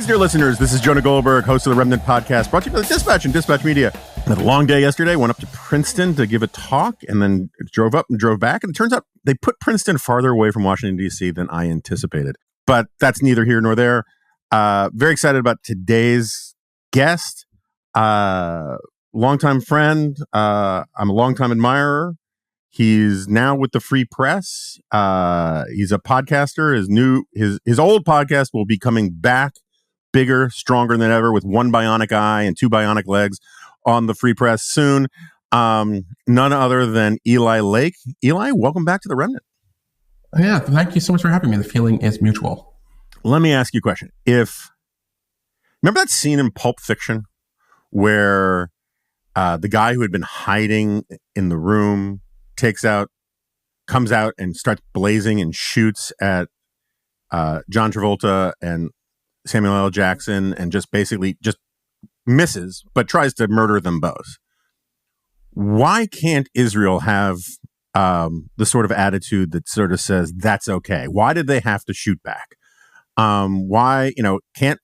dear listeners. This is Jonah Goldberg, host of the Remnant podcast, brought to you by the Dispatch and Dispatch Media. I had a long day yesterday, went up to Princeton to give a talk, and then drove up and drove back. And it turns out they put Princeton farther away from Washington, D.C. than I anticipated. But that's neither here nor there. Very excited about today's guest. Longtime friend. I'm a longtime admirer. He's now with the Free Press. He's a podcaster. His old podcast will be coming back bigger, stronger than ever, with one bionic eye and two bionic legs on the Free Press soon. None other than Eli Lake. Eli, welcome back to the Remnant. Yeah, thank you so much for having me. The feeling is mutual. Let me ask you a question. Remember that scene in Pulp Fiction where the guy who had been hiding in the room comes out and starts blazing and shoots at John Travolta and Samuel L. Jackson and just basically misses, but tries to murder them both? Why can't Israel have the sort of attitude that sort of says that's okay? Why did they have to shoot back? Why, can't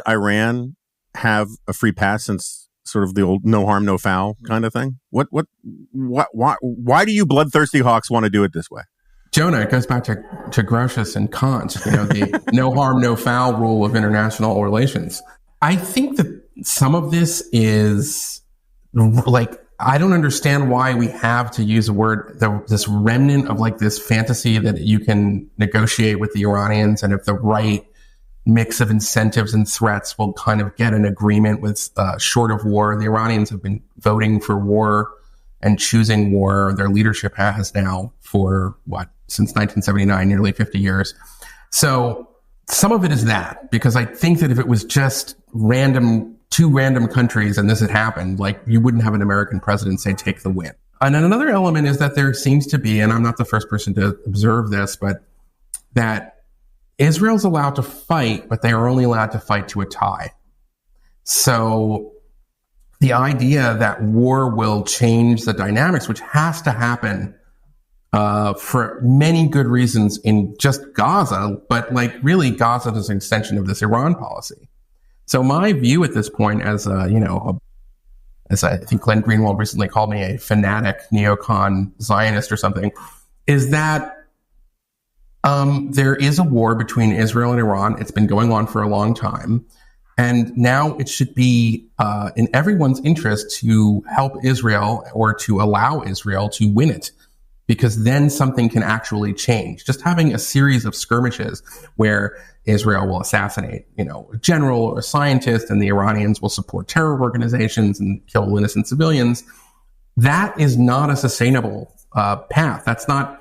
Iran have a free pass since sort of the old no harm, no foul kind of thing? Why do you bloodthirsty hawks want to do it this way? Jonah, it goes back to Grotius and Kant, the no harm, no foul rule of international relations. I think that some of this is I don't understand why we have to use a word, this remnant of this fantasy that you can negotiate with the Iranians, and if the right mix of incentives and threats will kind of get an agreement with short of war. The Iranians have been voting for war and choosing war. Their leadership has now for since 1979, nearly 50 years. So some of it is that, because I think that if it was just two random countries and this had happened, you wouldn't have an American president say, take the win. And then another element is that there seems to be, and I'm not the first person to observe this, but that Israel's allowed to fight, but they are only allowed to fight to a tie. So the idea that war will change the dynamics, which has to happen for many good reasons in just Gaza, but really Gaza is an extension of this Iran policy. So my view at this point, as I think Glenn Greenwald recently called me a fanatic neocon Zionist or something, is that there is a war between Israel and Iran. It's been going on for a long time. And now it should be in everyone's interest to help Israel or to allow Israel to win it, because then something can actually change. Just having a series of skirmishes where Israel will assassinate, a general or a scientist, and the Iranians will support terror organizations and kill innocent civilians, that is not a sustainable path. That's not...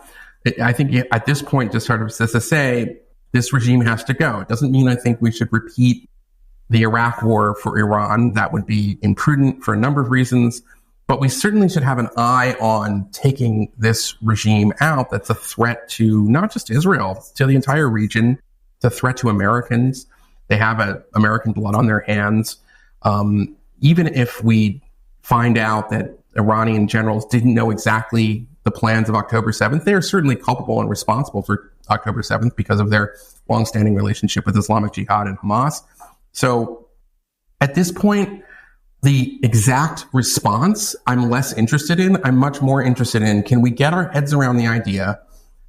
I think at this point, just sort of to say this regime has to go. It doesn't mean I think we should repeat the Iraq war for Iran. That would be imprudent for a number of reasons. But we certainly should have an eye on taking this regime out. That's a threat to not just Israel, to the entire region. It's a threat to Americans. They have American blood on their hands. Even if we find out that Iranian generals didn't know exactly the plans of October 7th, they are certainly culpable and responsible for October 7th because of their longstanding relationship with Islamic Jihad and Hamas. So at this point, the exact response I'm less interested in. I'm much more interested in, can we get our heads around the idea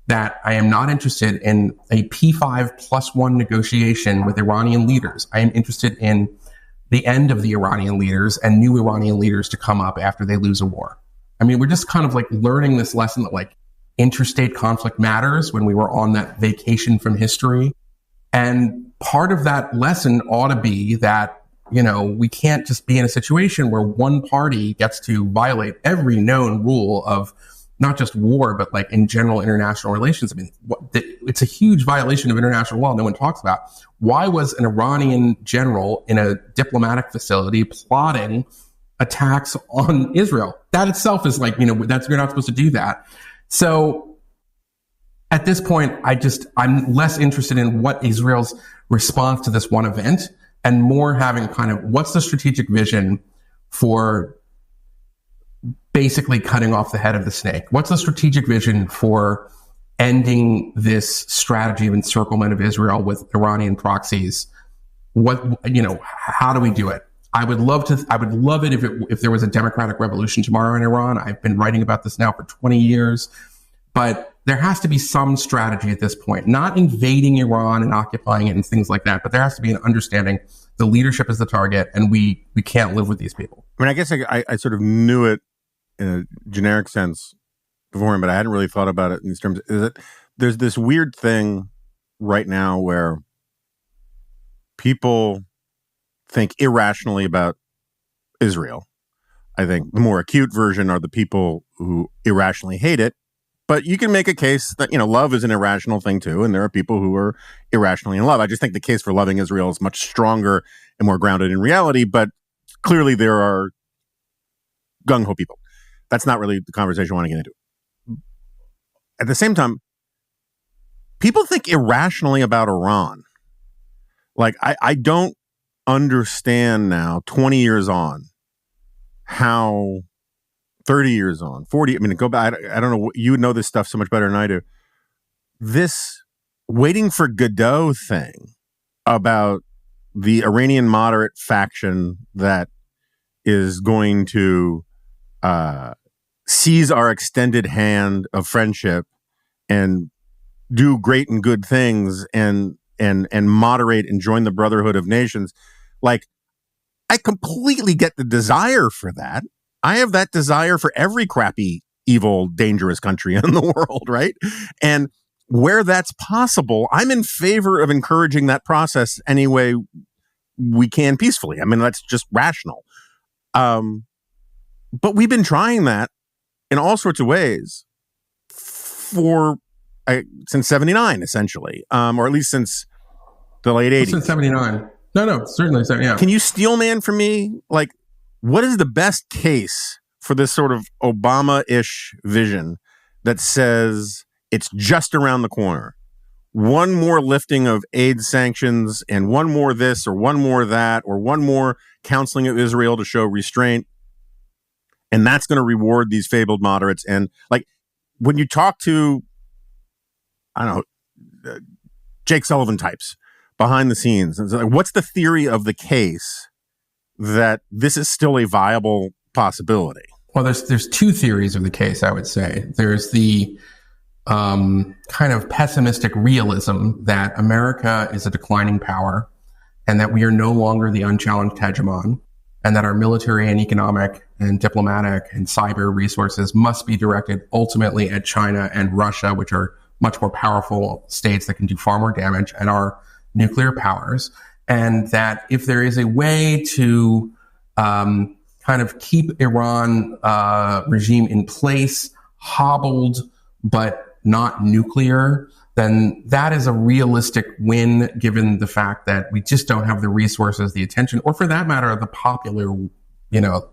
that I am not interested in a P5+1 negotiation with Iranian leaders. I am interested in the end of the Iranian leaders and new Iranian leaders to come up after they lose a war. I mean, we're just kind of learning this lesson that interstate conflict matters when we were on that vacation from history. And part of that lesson ought to be that, we can't just be in a situation where one party gets to violate every known rule of not just war, but in general international relations. I mean, it's a huge violation of international law no one talks about. Why was an Iranian general in a diplomatic facility plotting attacks on Israel? That itself is you're not supposed to do that. So at this point, I'm less interested in what Israel's response to this one event and more having kind of what's the strategic vision for basically cutting off the head of the snake? What's the strategic vision for ending this strategy of encirclement of Israel with Iranian proxies. How do we do it? I would love it if there was a democratic revolution tomorrow in Iran. I've been writing about this now for 20 years, but there has to be some strategy at this point, not invading Iran and occupying it and things like that, but there has to be an understanding the leadership is the target and we can't live with these people. I mean, I guess I sort of knew it in a generic sense beforehand, but I hadn't really thought about it in these terms. Is that there's this weird thing right now where people think irrationally about Israel. I think the more acute version are the people who irrationally hate it. But you can make a case that, love is an irrational thing too, and there are people who are irrationally in love. I just think the case for loving Israel is much stronger and more grounded in reality, but clearly there are gung-ho people. That's not really the conversation I want to get into. At the same time, people think irrationally about Iran. Like, I don't understand now, 20 years on, how 30 years on, 40, go back, I don't know, you would know this stuff so much better than I do. This waiting for Godot thing about the Iranian moderate faction that is going to seize our extended hand of friendship and do great and good things and moderate and join the Brotherhood of Nations. Like, I completely get the desire for that. I have that desire for every crappy, evil, dangerous country in the world, right? And where that's possible, I'm in favor of encouraging that process any way we can peacefully. I mean, that's just rational. But we've been trying that in all sorts of ways since 79, essentially, or at least since the late 80s. Since 79. No, certainly. Yeah. Can you steel man for me? Like, what is the best case for this sort of Obama-ish vision that says it's just around the corner? One more lifting of aid sanctions and one more this or one more that or one more counseling of Israel to show restraint. And that's going to reward these fabled moderates. And like, when you talk to, I don't know, Jake Sullivan types behind the scenes, and like, what's the theory of the case that this is still a viable possibility? Well, there's two theories of the case, I would say. There's the kind of pessimistic realism that America is a declining power and that we are no longer the unchallenged hegemon, and that our military and economic and diplomatic and cyber resources must be directed ultimately at China and Russia, which are much more powerful states that can do far more damage, and our nuclear powers. And that if there is a way to kind of keep Iran regime in place, hobbled but not nuclear, then that is a realistic win, given the fact that we just don't have the resources, the attention, or for that matter, the popular,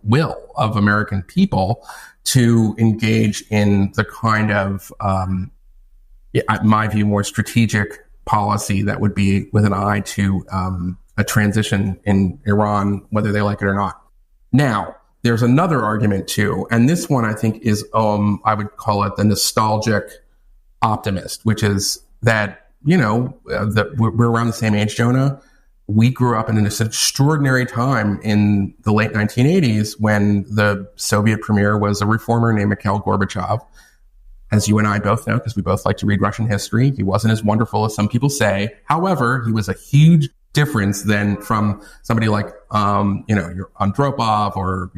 will of American people to engage in the kind of, in my view, more strategic policy that would be with an eye to a transition in Iran, whether they like it or not. Now, there's another argument too, and this one I think is, I would call it the nostalgic optimist, which is that, that we're around the same age, Jonah. We grew up in an extraordinary time in the late 1980s when the Soviet premier was a reformer named Mikhail Gorbachev. As you and I both know, because we both like to read Russian history, he wasn't as wonderful as some people say. However, he was a huge difference than from somebody like, your Andropov or,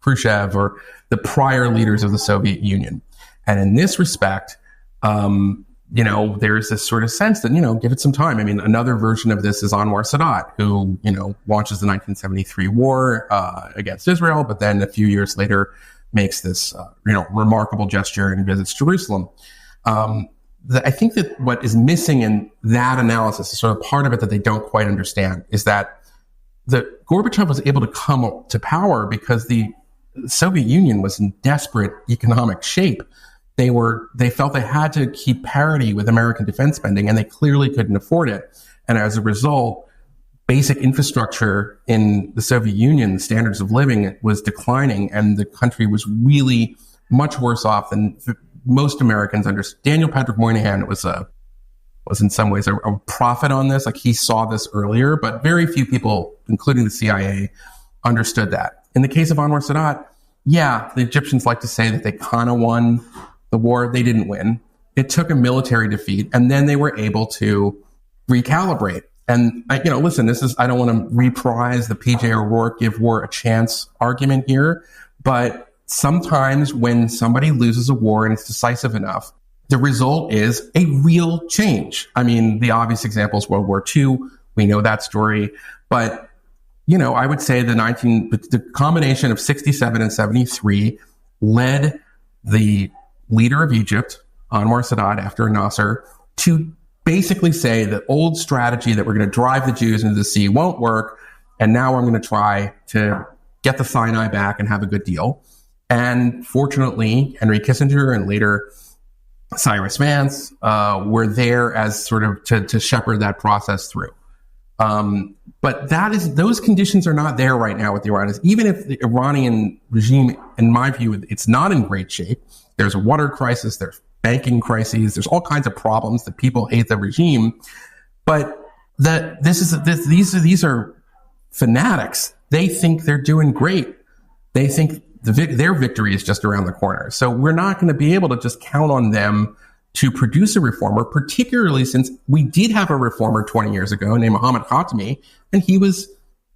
Khrushchev or the prior leaders of the Soviet Union. And in this respect, there's this sort of sense that, give it some time. I mean, another version of this is Anwar Sadat, who, launches the 1973 war against Israel, but then a few years later makes this, remarkable gesture and visits Jerusalem. I think that what is missing in that analysis is sort of part of it that they don't quite understand, is that Gorbachev was able to come to power because the Soviet Union was in desperate economic shape. They felt they had to keep parity with American defense spending, and they clearly couldn't afford it. And as a result, basic infrastructure in the Soviet Union, the standards of living was declining, and the country was really much worse off than most Americans understand. Daniel Patrick Moynihan was in some ways a prophet on this. Like, he saw this earlier, but very few people, including the CIA, understood that. In the case of Anwar Sadat, yeah, the Egyptians like to say that they kind of won the war. They didn't win. It took a military defeat, and then they were able to recalibrate. And listen, I don't want to reprise the PJ O'Rourke give war a chance argument here, but sometimes when somebody loses a war and it's decisive enough, the result is a real change. I mean, the obvious example is World War II. We know that story. But, I would say the combination of 67 and 73 led the leader of Egypt, Anwar Sadat, after Nasser, to basically say the old strategy that we're going to drive the Jews into the sea won't work. And now I'm going to try to get the Sinai back and have a good deal. And fortunately, Henry Kissinger and later Cyrus Vance were there as sort of to shepherd that process through. But those conditions are not there right now with the Iranians. Even if the Iranian regime, in my view, it's not in great shape. There's a water crisis, there's banking crises, there's all kinds of problems that people hate the regime. But these are fanatics. They think they're doing great. They think their victory is just around the corner. So we're not going to be able to just count on them to produce a reformer, particularly since we did have a reformer 20 years ago named Mohammad Khatami, and he was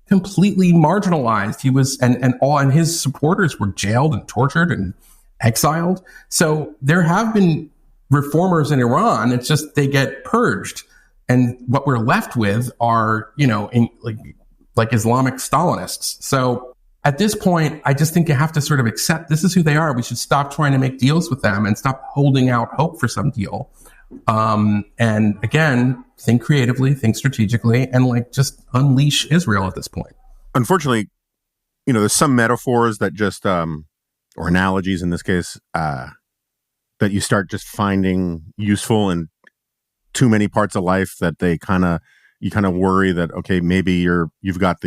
completely marginalized. He was, and his supporters were jailed and tortured and exiled. So there have been reformers in Iran. It's just they get purged. And what we're left with are, like Islamic Stalinists. So at this point, I just think you have to sort of accept this is who they are. We should stop trying to make deals with them and stop holding out hope for some deal. And again, think creatively, think strategically, and just unleash Israel at this point. Unfortunately, there's some metaphors that just, or analogies in this case, that you start just finding useful in too many parts of life that you kind of worry that, okay, maybe you've got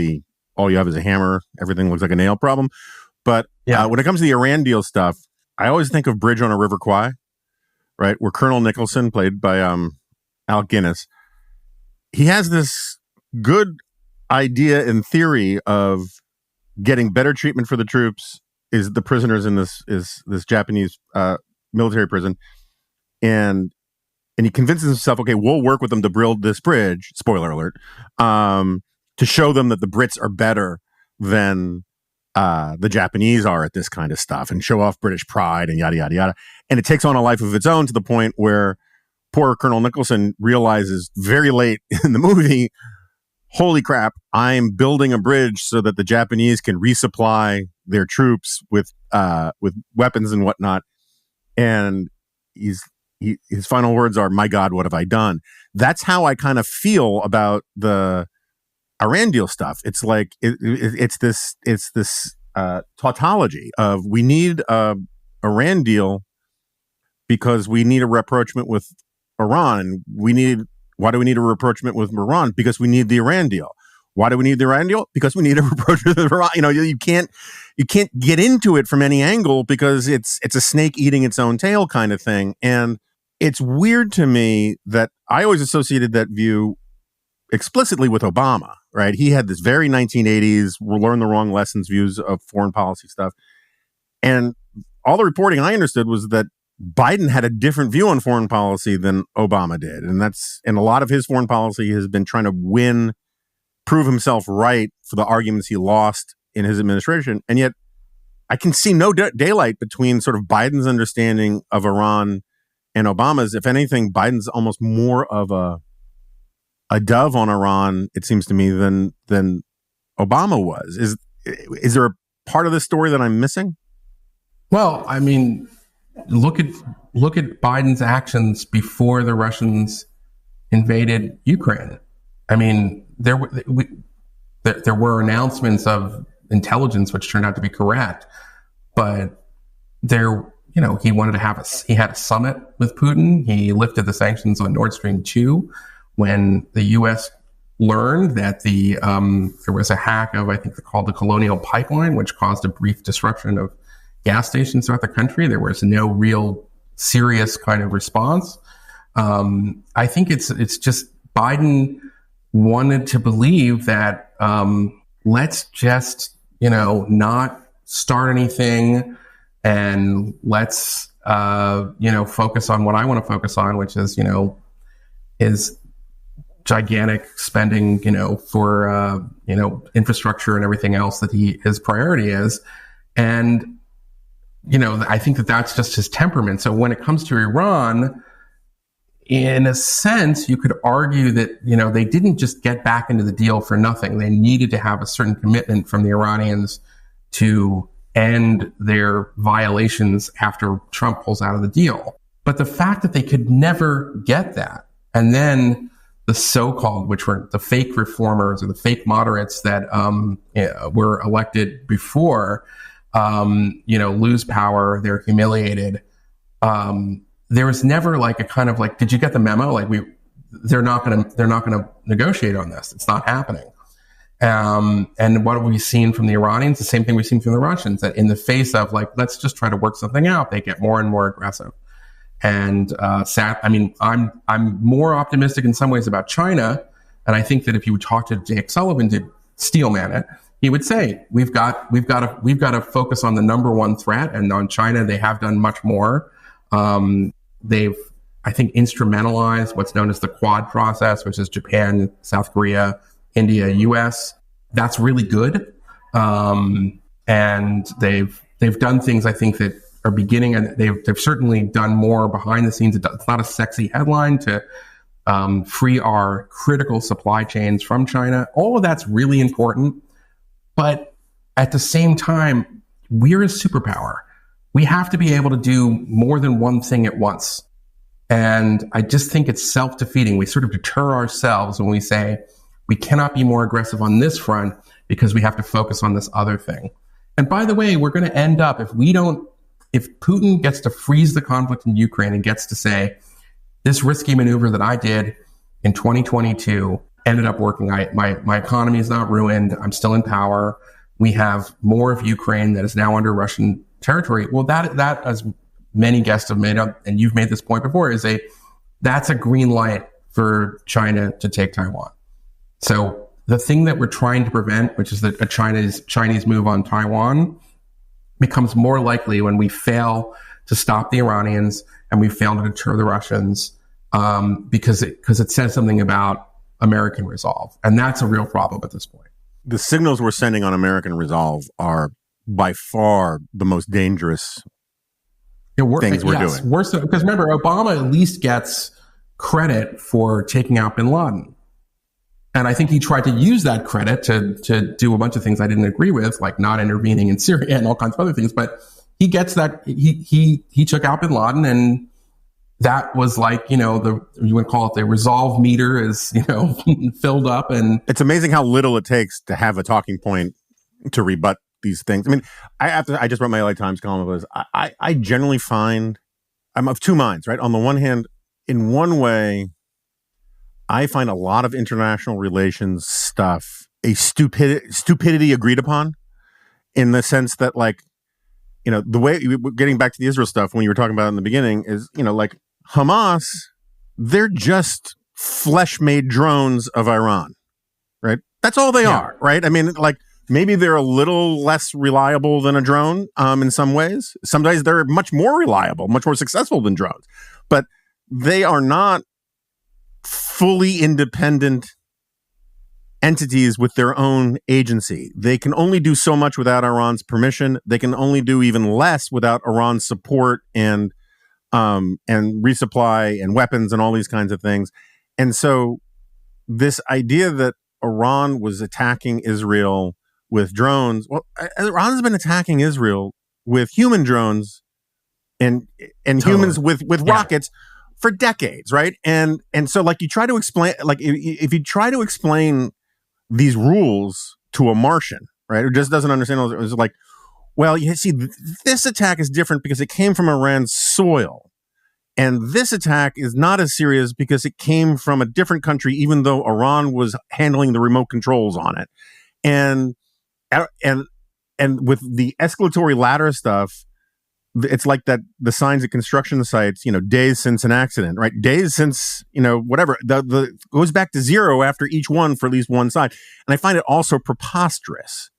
all you have is a hammer, everything looks like a nail problem. But when it comes to the Iran deal stuff, I always think of Bridge on a River Kwai, right? Where Colonel Nicholson, played by Alec Guinness, he has this good idea in theory of getting better treatment for the troops, is the prisoners in this Japanese military prison. And he convinces himself, okay, we'll work with them to build this bridge, spoiler alert, to show them that the Brits are better than the Japanese are at this kind of stuff, and show off British pride and yada, yada, yada. And it takes on a life of its own to the point where poor Colonel Nicholson realizes very late in the movie, holy crap, I'm building a bridge so that the Japanese can resupply their troops with weapons and whatnot. And his final words are, my God, what have I done? That's how I kind of feel about the Iran deal stuff. It's like it's this tautology of we need a Iran deal because we need a rapprochement with Iran, and why do we need a rapprochement with Iran? Because we need the Iran deal. Why do we need the Iran deal? Because we need a rapprochement with Iran. You can't get into it from any angle because it's a snake eating its own tail kind of thing. And it's weird to me that I always associated that view explicitly with Obama, right? He had this very 1980s, we'll learn the wrong lessons views of foreign policy stuff. And all the reporting I understood was that Biden had a different view on foreign policy than Obama did. And a lot of his foreign policy has been trying to prove himself right for the arguments he lost in his administration. And yet I can see no daylight between sort of Biden's understanding of Iran and Obama's. If anything, Biden's almost more of a dove on Iran, it seems to me, than Obama was. Is there a part of this story that I'm missing? Well, I mean, look at Biden's actions before the Russians invaded Ukraine. I mean, there were announcements of intelligence which turned out to be correct, but he wanted to he had a summit with Putin. He lifted the sanctions on Nord Stream 2 when the U.S. learned that there was a hack of, I think they're called the Colonial Pipeline, which caused a brief disruption of gas stations throughout the country. There was no real serious kind of response. I think it's just Biden wanted to believe that let's just not start anything, and let's focus on what I want to focus on, which is is gigantic spending for infrastructure and everything else that his priority is. And I think that's just his temperament. So when it comes to Iran, in a sense, you could argue that, they didn't just get back into the deal for nothing. They needed to have a certain commitment from the Iranians to end their violations after Trump pulls out of the deal. But the fact that they could never get that, and then the so-called, which were the fake reformers or the fake moderates that were elected before, lose power, they're humiliated. There was never like a kind of like, did you get the memo? Like they're not going to negotiate on this. It's not happening. And what have we seen from the Iranians? The same thing we've seen from the Russians, that in the face of like, let's just try to work something out, they get more and more aggressive. And I'm more optimistic in some ways about China. And I think that if you would talk to Jake Sullivan to steelman it, he would say, we've got to focus on the number one threat, and on China, they have done much more. They've, I think, instrumentalized what's known as the Quad process, which is Japan, South Korea, India, US. That's really good. And they've done things, I think, that are beginning, and they've certainly done more behind the scenes. It's not a sexy headline to free our critical supply chains from China. All of that's really important. But at the same time, we're a superpower. We have to be able to do more than one thing at once. And I just think it's self-defeating. We sort of deter ourselves when we say we cannot be more aggressive on this front because we have to focus on this other thing. And by the way, we're going to end up, if Putin gets to freeze the conflict in Ukraine and gets to say, this risky maneuver that I did in 2022 ended up working. My economy is not ruined. I'm still in power. We have more of Ukraine that is now under Russian territory. Well, that as many guests have made up, and you've made this point before, that's a green light for China to take Taiwan. So the thing that we're trying to prevent, which is a Chinese move on Taiwan, becomes more likely when we fail to stop the Iranians and we fail to deter the Russians, because it says something about American resolve. And that's a real problem at this point. The signals we're sending on American resolve are by far the most dangerous things we're doing. Worse, because remember, Obama at least gets credit for taking out bin Laden. And I think he tried to use that credit to do a bunch of things I didn't agree with, like not intervening in Syria and all kinds of other things. But he gets that he took out bin Laden, and that was like, you would call it the resolve meter is, filled up. And it's amazing how little it takes to have a talking point to rebut these things. I mean, I just wrote my LA Times column. Was I generally find I'm of two minds, right? On the one hand, in one way, I find a lot of international relations stuff a stupidity agreed upon, in the sense that, like, the way, getting back to the Israel stuff when you were talking about it in the beginning, is, like Hamas, they're just flesh-made drones of Iran, right? That's all they are, right? I mean, like, maybe they're a little less reliable than a drone in some ways. Some days they're much more reliable, much more successful than drones. But they are not fully independent entities with their own agency. They can only do so much without Iran's permission. They can only do even less without Iran's support and resupply and weapons and all these kinds of things. And so this idea that Iran was attacking Israel with drones, well, Iran has been attacking Israel with human drones and humans with rockets for decades, right? And so, like, you try to explain, like, if you try to explain these rules to a Martian, right, who just doesn't understand, it's like, well, you see, this attack is different because it came from Iran's soil, and this attack is not as serious because it came from a different country, even though Iran was handling the remote controls on it, and with the escalatory ladder stuff, it's like that the signs at construction sites, days since an accident, right? Days since, whatever. The goes back to 0 after each one for at least one side. And I find it also preposterous.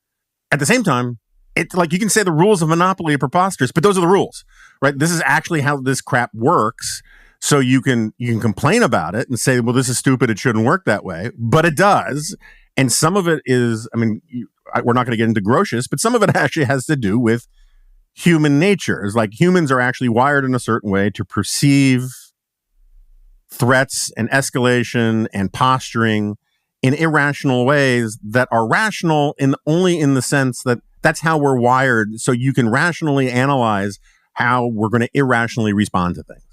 At the same time, it's like you can say the rules of monopoly are preposterous, but those are the rules, right? This is actually how this crap works. So you can complain about it and say, well, this is stupid. It shouldn't work that way, but it does. And some of it is, we're not going to get into grotious, but some of it actually has to do with human nature. It's like humans are actually wired in a certain way to perceive threats and escalation and posturing in irrational ways that are rational only in the sense that that's how we're wired. So you can rationally analyze how we're going to irrationally respond to things.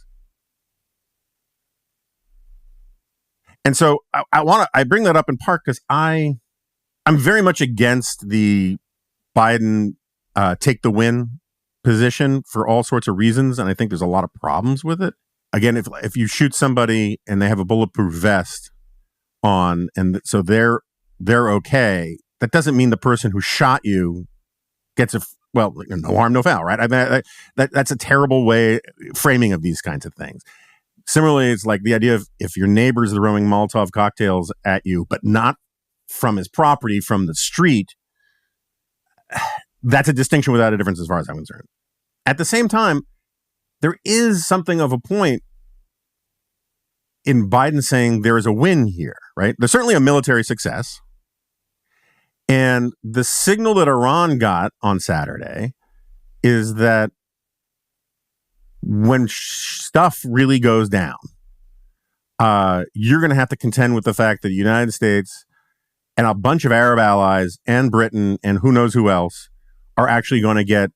And so I bring that up in part because I'm very much against the Biden take the win position for all sorts of reasons, and I think there's a lot of problems with it. Again, if you shoot somebody and they have a bulletproof vest on, and so they're okay, that doesn't mean the person who shot you gets no harm, no foul, right? That's a terrible framing of these kinds of things. Similarly, it's like the idea of if your neighbor's throwing Molotov cocktails at you, but not from his property, from the street, that's a distinction without a difference as far as I'm concerned. At the same time, there is something of a point in Biden saying there is a win here, right? There's certainly a military success. And the signal that Iran got on Saturday is that when stuff really goes down, you're going to have to contend with the fact that the United States and a bunch of Arab allies and Britain and who knows who else are actually going to get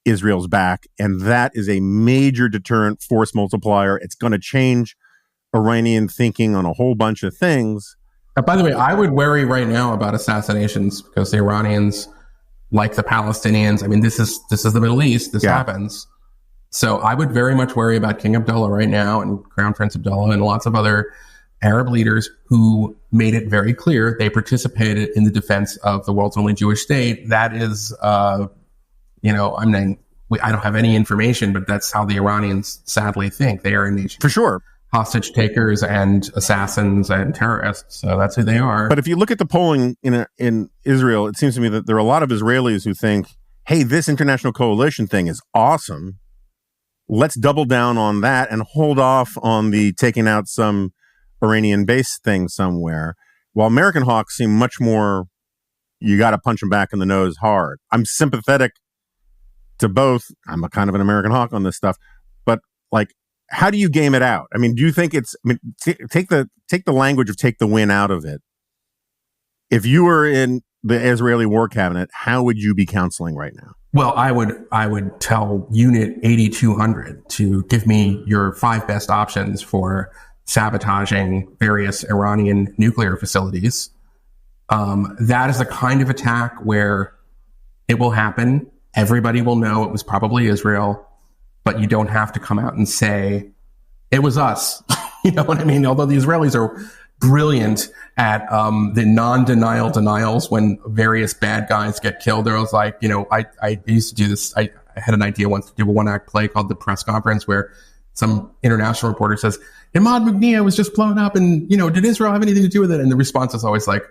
Israel's back. And that is a major deterrent force multiplier. It's going to change Iranian thinking on a whole bunch of things. By the way, I would worry right now about assassinations because the Iranians, like the Palestinians, this is the Middle East. This happens. So I would very much worry about King Abdullah right now and Crown Prince Abdullah and lots of other Arab leaders who made it very clear they participated in the defense of the world's only Jewish state. That is, I don't have any information, but that's how the Iranians sadly think. They are a nation. For sure. Hostage takers and assassins and terrorists. So that's who they are. But if you look at the polling in Israel, it seems to me that there are a lot of Israelis who think, hey, this international coalition thing is awesome. Let's double down on that and hold off on the taking out some Iranian base thing somewhere. While American hawks seem much more, you got to punch them back in the nose hard. I'm sympathetic to both. I'm a kind of an American hawk on this stuff. But how do you game it out? Do you think take the language of take the win out of it. If you were in the Israeli war cabinet, how would you be counseling right now? Well, I would tell Unit 8200 to give me your 5 best options for sabotaging various Iranian nuclear facilities. That is the kind of attack where it will happen. Everybody will know it was probably Israel, but you don't have to come out and say it was us. You know what I mean? Although the Israelis are brilliant at the non-denial denials when various bad guys get killed. There was I used to do this. I had an idea once to do a one-act play called The Press Conference where some international reporter says, Imad Mughniyeh was just blown up and, did Israel have anything to do with it? And the response is always like,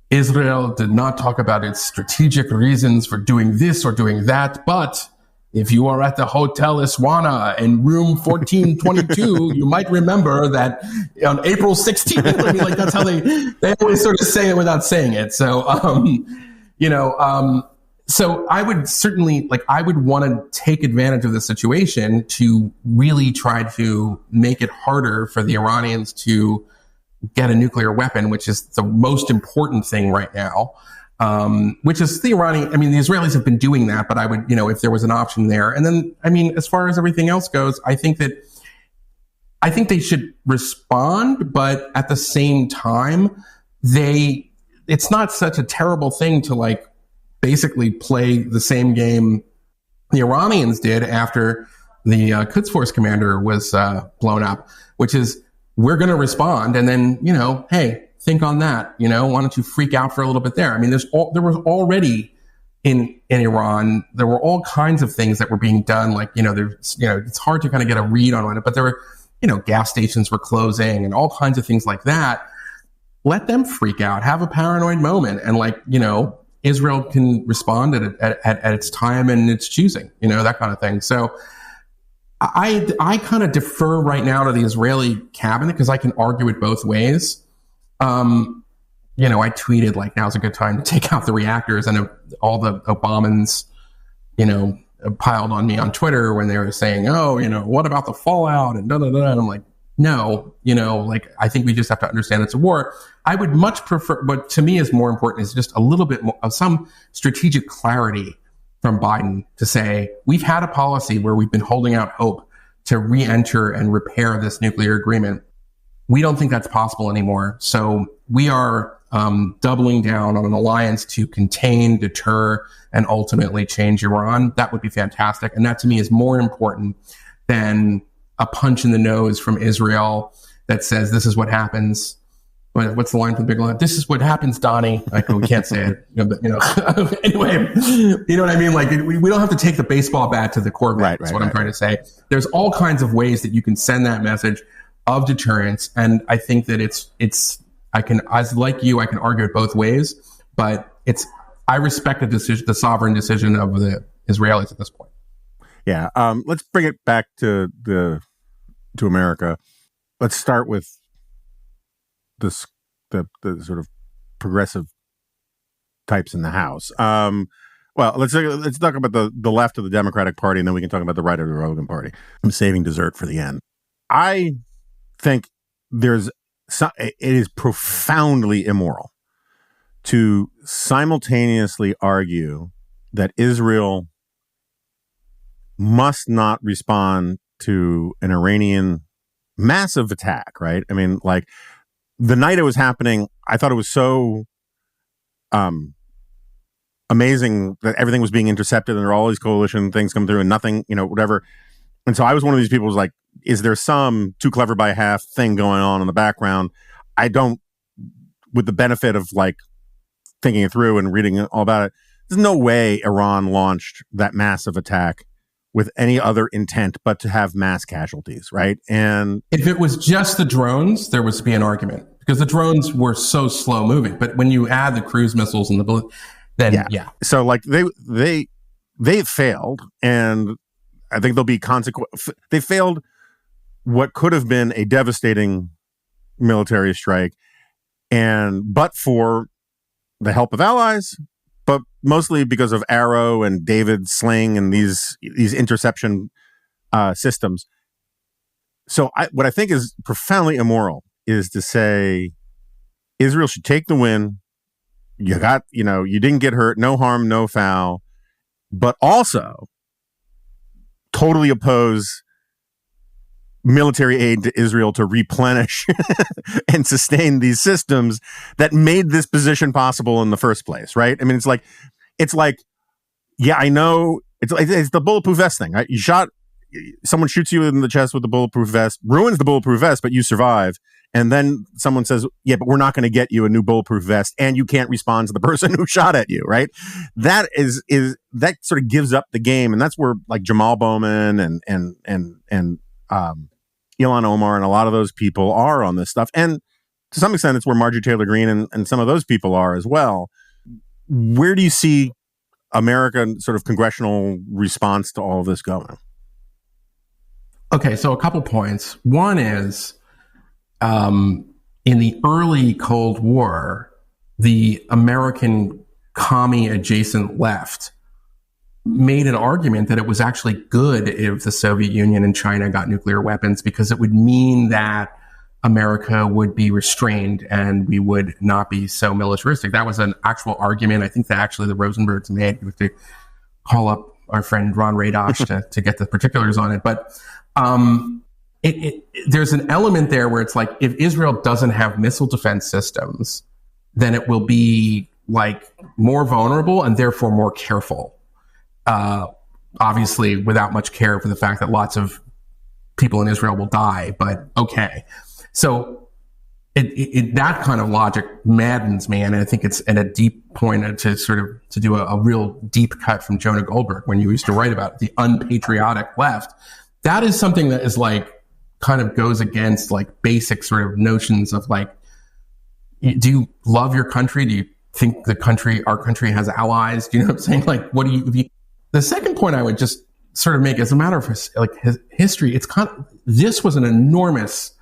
Israel did not talk about its strategic reasons for doing this or doing that, but if you are at the Hotel Iswana in room 1422, you might remember that on April 16th, that's how they always sort of say it without saying it. So, so I would certainly, I would want to take advantage of the situation to really try to make it harder for the Iranians to get a nuclear weapon, which is the most important thing right now. Which is the Iranian, the Israelis have been doing that, but I would, if there was an option there. And then, as far as everything else goes, I think they should respond, but at the same time, it's not such a terrible thing to basically play the same game the Iranians did after the Quds Force commander was blown up, which is we're going to respond. And then, hey, think on that, why don't you freak out for a little bit there? There was already in Iran, there were all kinds of things that were being done. Like, it's hard to kind of get a read on it, but there were, gas stations were closing and all kinds of things like that. Let them freak out, have a paranoid moment. And Israel can respond at its time and its choosing, that kind of thing. So I kind of defer right now to the Israeli cabinet because I can argue it both ways. I tweeted now's a good time to take out the reactors, and all the Obamans, piled on me on Twitter when they were saying, what about the fallout and And I'm like, no, I think we just have to understand it's a war. I would much prefer, what to me is more important is just a little bit more of some strategic clarity from Biden to say, we've had a policy where we've been holding out hope to re-enter and repair this nuclear agreement. We don't think that's possible anymore. So we are doubling down on an alliance to contain, deter, and ultimately change Iran. That would be fantastic. And that to me is more important than a punch in the nose from Israel that says, this is what happens. What's the line from the big line? This is what happens, Donnie. We can't say it. Anyway, you know what I mean? We don't have to take the baseball bat to the Corvette. That's what I'm trying to say. There's all kinds of ways that you can send that message of deterrence. And I think that I can argue it both ways, but I respect the sovereign decision of the Israelis at this point. Yeah. Let's bring it back to America. Let's start with the sort of progressive types in the House. Well, let's talk about the left of the Democratic Party, and then we can talk about the right of the Republican Party. I'm saving dessert for the end. I think it is profoundly immoral to simultaneously argue that Israel must not respond to an Iranian massive attack, right? I mean, the night it was happening, I thought it was so amazing that everything was being intercepted and there were all these coalition things coming through and nothing, whatever. And so I was one of these people who's like, is there some too clever by half thing going on in the background? I don't, with the benefit of thinking it through and reading all about it, there's no way Iran launched that massive attack with any other intent but to have mass casualties, right? And if it was just the drones, there would be an argument because the drones were so slow moving. But when you add the cruise missiles and then yeah. So they failed, and I think there'll be consequence. They failed what could have been a devastating military strike, but for the help of allies, but mostly because of Arrow and David Sling and these interception systems. So what I think is profoundly immoral is to say Israel should take the win. You didn't get hurt, no harm, no foul, but also totally oppose military aid to Israel to replenish and sustain these systems that made this position possible in the first place, right? I mean, it's like, yeah, I know it's the bulletproof vest thing, right? Someone shoots you in the chest with the bulletproof vest, ruins the bulletproof vest, but you survive. And then someone says, yeah, but we're not going to get you a new bulletproof vest, and you can't respond to the person who shot at you, right? That is that sort of gives up the game. And that's where Jamal Bowman and Ilhan Omar and a lot of those people are on this stuff. And to some extent, it's where Marjorie Taylor Greene and some of those people are as well. Where do you see American sort of congressional response to all of this going? Okay, so a couple points. One is, in the early Cold War, the American commie-adjacent left made an argument that it was actually good if the Soviet Union and China got nuclear weapons because it would mean that America would be restrained and we would not be so militaristic. That was an actual argument. I think that actually the Rosenbergs made. You have to call up our friend Ron Radosh to get the particulars on it. But there's an element there where it's like, if Israel doesn't have missile defense systems, then it will be more vulnerable and therefore more careful. Obviously, without much care for the fact that lots of people in Israel will die, but okay. So that kind of logic maddens me. And I think it's at a deep point to do a real deep cut from Jonah Goldberg when you used to write about the unpatriotic left. That is something that is like kind of goes against like basic sort of notions of like, do you love your country? Do you think our country has allies? Do you know what I'm saying? Like, what do you, the second point I would just sort of make as a matter of like history, it's kind of, this was an enormous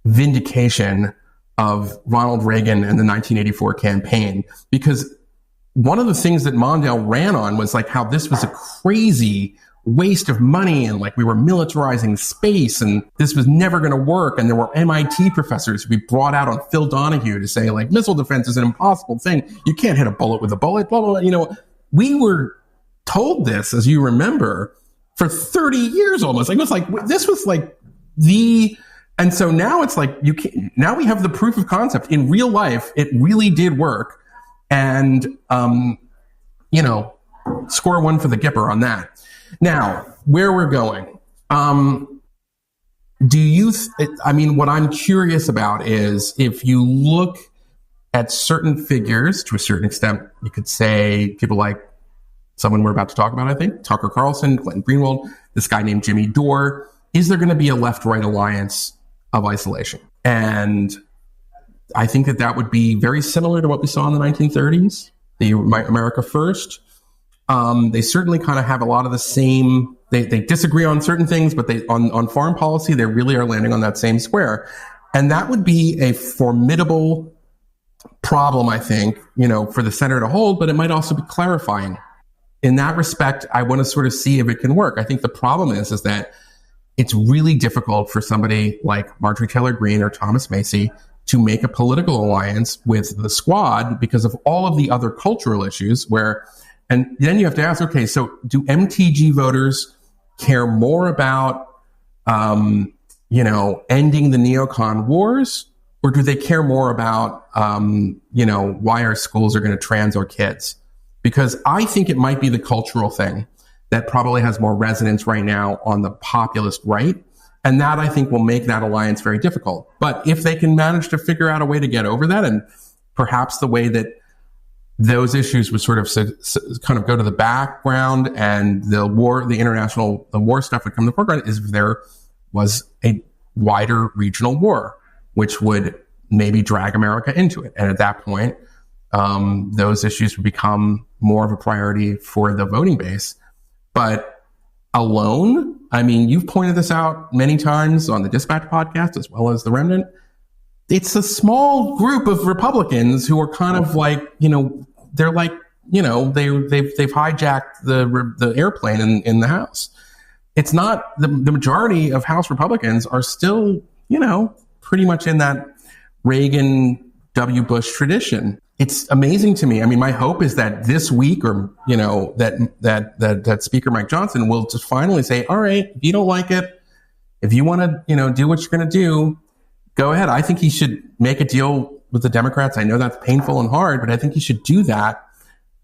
vindication of Ronald Reagan and the 1984 campaign, because one of the things that Mondale ran on was like how this was a crazy waste of money and like we were militarizing space and this was never going to work. And there were MIT professors who we brought out on Phil Donahue to say like missile defense is an impossible thing. You can't hit a bullet with a bullet, blah, blah, blah. You know, we were told this, as you remember, for 30 years almost. Like, it was like, this was like and so now it's like, now we have the proof of concept in real life. It really did work. And, score one for the Gipper on that. Now, where we're going, what I'm curious about is if you look at certain figures, to a certain extent, you could say people like someone we're about to talk about, I think, Tucker Carlson, Clinton Greenwald, this guy named Jimmy Dore, is there going to be a left-right alliance of isolation? And I think that would be very similar to what we saw in the 1930s, the America First. They certainly kind of have a lot of the same, they disagree on certain things, but on foreign policy, they really are landing on that same square. And that would be a formidable problem, I think, for the center to hold, but it might also be clarifying. In that respect, I want to sort of see if it can work. I think the problem is that it's really difficult for somebody like Marjorie Taylor Greene or Thomas Macy to make a political alliance with the Squad because of all of the other cultural issues and then you have to ask, okay, so do MTG voters care more about, ending the neocon wars, or do they care more about, why our schools are going to trans our kids? Because I think it might be the cultural thing that probably has more resonance right now on the populist right. And that, I think, will make that alliance very difficult. But if they can manage to figure out a way to get over that, and perhaps the way that those issues would sort of kind of go to the background and the war stuff would come to the foreground, is if there was a wider regional war, which would maybe drag America into it. And at that point, those issues would become more of a priority for the voting base. But alone, I mean, you've pointed this out many times on the Dispatch podcast as well as the Remnant. It's a small group of Republicans who are kind of like, they're like, they've hijacked the airplane in the House. It's not the majority of House Republicans are still, pretty much in that Reagan W. Bush tradition. It's amazing to me. I mean, my hope is that this week, or that Speaker Mike Johnson will just finally say, all right, if you don't like it, if you want to, do what you're going to do, go ahead. I think he should make a deal with the Democrats. I know that's painful and hard, but I think he should do that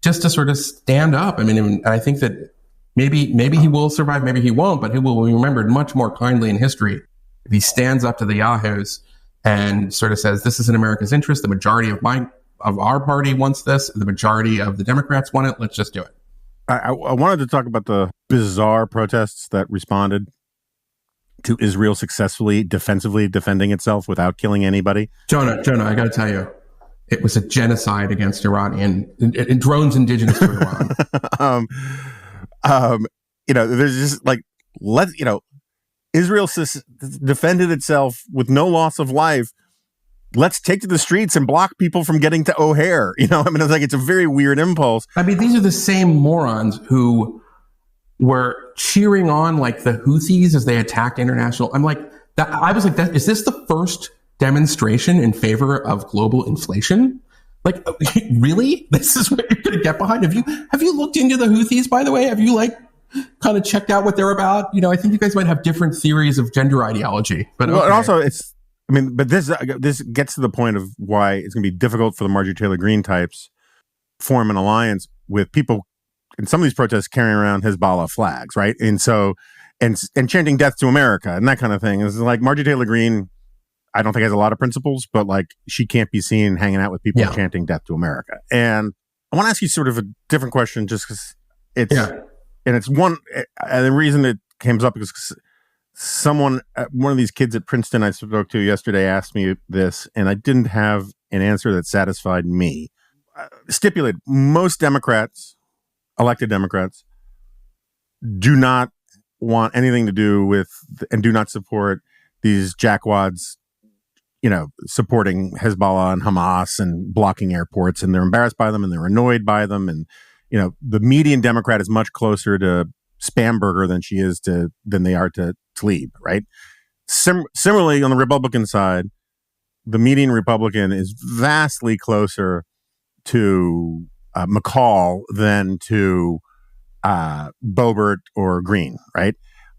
just to sort of stand up. I mean, I think that maybe he will survive, maybe he won't, but he will be remembered much more kindly in history if he stands up to the yahoos and sort of says, this is in America's interest. The majority of our party wants this. The majority of the Democrats want it. Let's just do it. I wanted to talk about the bizarre protests that responded to Israel successfully defensively defending itself without killing anybody. Jonah, I got to tell you, it was a genocide against Iran and drones indigenous to Iran. There's just like, Israel defended itself with no loss of life. Let's take to the streets and block people from getting to O'Hare. It's like, it's a very weird impulse. I mean, these are the same morons who were cheering on like the Houthis as they attacked international. I'm like, I was like, is this the first demonstration in favor of global inflation? Like, really? This is what you're going to get behind? Have you looked into the Houthis, by the way? Have you kind of checked out what they're about? I think you guys might have different theories of gender ideology, but okay. And also but this gets to the point of why it's going to be difficult for the Marjorie Taylor Greene types form an alliance with people in some of these protests carrying around Hezbollah flags, right? And so, and chanting death to America and that kind of thing. It's like Marjorie Taylor Greene I don't think has a lot of principles, but like she can't be seen hanging out with people chanting "Death to America." And I want to ask you sort of a different question, just because it's and it's one. And the reason it came up is someone, one of these kids at Princeton I spoke to yesterday, asked me this, and I didn't have an answer that satisfied me. Stipulate most Democrats, elected Democrats, do not want anything to do with and do not support these jackwads, supporting Hezbollah and Hamas and blocking airports, and they're embarrassed by them and they're annoyed by them. And, the median Democrat is much closer to Spamberger than they are to Tlaib, right? Similarly, on the Republican side, the median Republican is vastly closer to McCall than to Boebert or Green, right?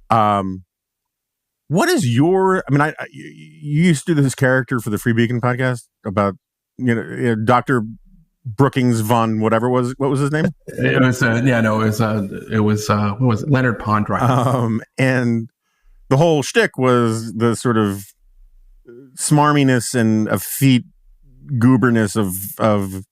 What is you used to do this character for the Free Beacon podcast about, Dr. Brookings von whatever what was his name? It was what was it? Leonard Pondrive. And the whole shtick was the sort of smarminess and effete gooberness of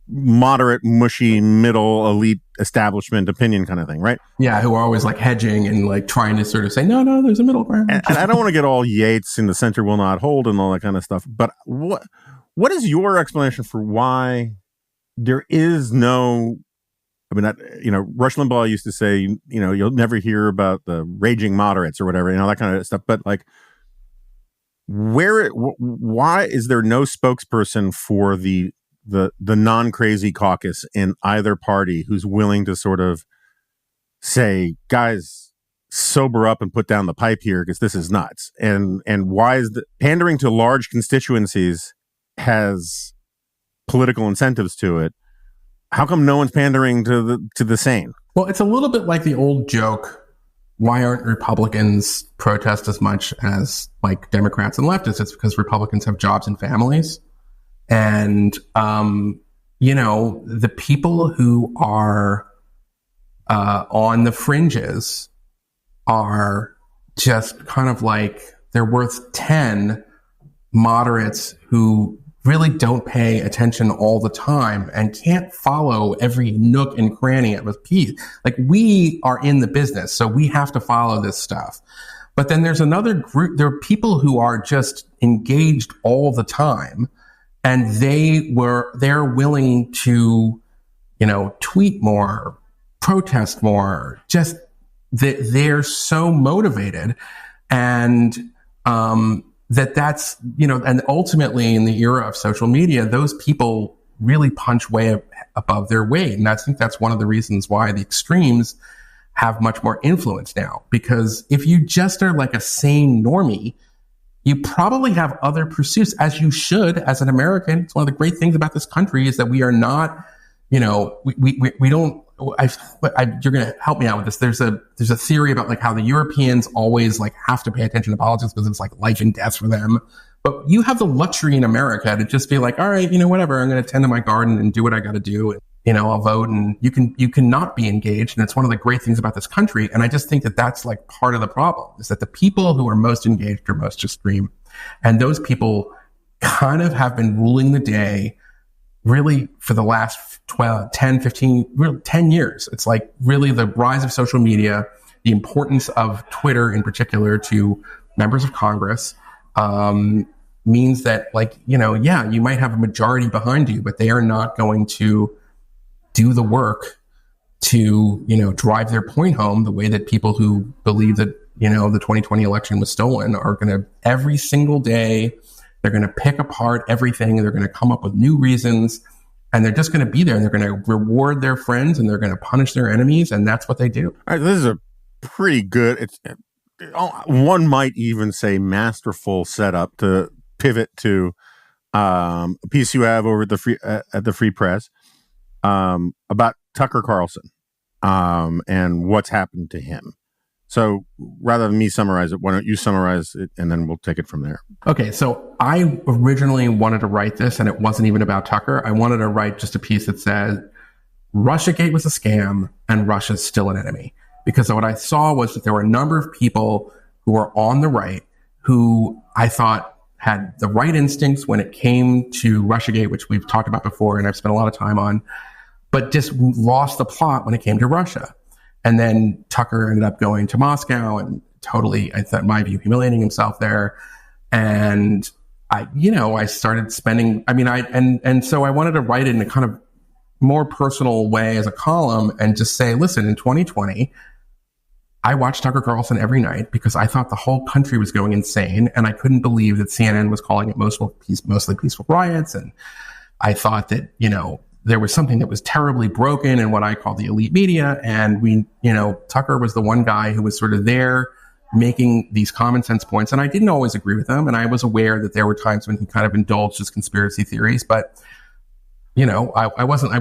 moderate, mushy, middle, elite establishment opinion kind of thing, right? Yeah, who are always like hedging and like trying to sort of say, no, there's a middle ground. And I don't want to get all Yates in the center will not hold and all that kind of stuff. But what is your explanation for why there is no? I mean, Rush Limbaugh used to say, you'll never hear about the raging moderates or whatever, that kind of stuff. But like, why is there no spokesperson for the non-crazy caucus in either party who's willing to sort of say, guys, sober up and put down the pipe here because this is nuts? And why is pandering to large constituencies has political incentives to it? How come no one's pandering to the sane? Well, it's a little bit like the old joke, why aren't Republicans protest as much as like Democrats and leftists? It's because Republicans have jobs and families. And, the people who are on the fringes are just kind of like, they're worth 10 moderates who really don't pay attention all the time and can't follow every nook and cranny of a piece. Like, we are in the business, so we have to follow this stuff. But then there's another group, there are people who are just engaged all the time, and they're willing to, tweet more, protest more, just they're so motivated. And, that's, and ultimately in the era of social media, those people really punch way above their weight. And I think that's one of the reasons why the extremes have much more influence now, because if you just are like a sane normie, you probably have other pursuits, as you should as an American. It's one of the great things about this country is that we are not, we don't, you're going to help me out with this. There's a theory about like how the Europeans always like have to pay attention to politics because it's like life and death for them. But you have the luxury in America to just be like, all right, whatever, I'm going to tend to my garden and do what I got to do. And, I'll vote, and you can not be engaged. And it's one of the great things about this country. And I just think that that's like part of the problem, is that the people who are most engaged are most extreme. And those people kind of have been ruling the day really for the last 10 years. It's like really the rise of social media, the importance of Twitter in particular to members of Congress, means that like, you might have a majority behind you, but they are not going to do the work to, drive their point home the way that people who believe that, the 2020 election was stolen are going to every single day. They're going to pick apart everything. They're going to come up with new reasons, and they're just going to be there, and they're going to reward their friends, and they're going to punish their enemies. And that's what they do. All right, this is a pretty good, one might even say masterful setup to pivot to a piece you have over at the Free Press about Tucker Carlson and what's happened to him. So rather than me summarize it, why don't you summarize it, and then we'll take it from there. Okay, so I originally wanted to write this, and it wasn't even about Tucker. I wanted to write just a piece that said, Russiagate was a scam, and Russia's still an enemy. Because what I saw was that there were a number of people who were on the right who I thought had the right instincts when it came to Russiagate, which we've talked about before, and I've spent a lot of time on, but just lost the plot when it came to Russia. And then Tucker ended up going to Moscow and totally, I thought, in my view, humiliating himself there. And I started spending, so I wanted to write it in a kind of more personal way as a column and just say, listen, in 2020, I watched Tucker Carlson every night because I thought the whole country was going insane, and I couldn't believe that CNN was calling it mostly peaceful riots. And I thought that, there was something that was terribly broken in what I call the elite media. And Tucker was the one guy who was sort of there making these common sense points. And I didn't always agree with them. And I was aware that there were times when he kind of indulged his conspiracy theories. But, I wasn't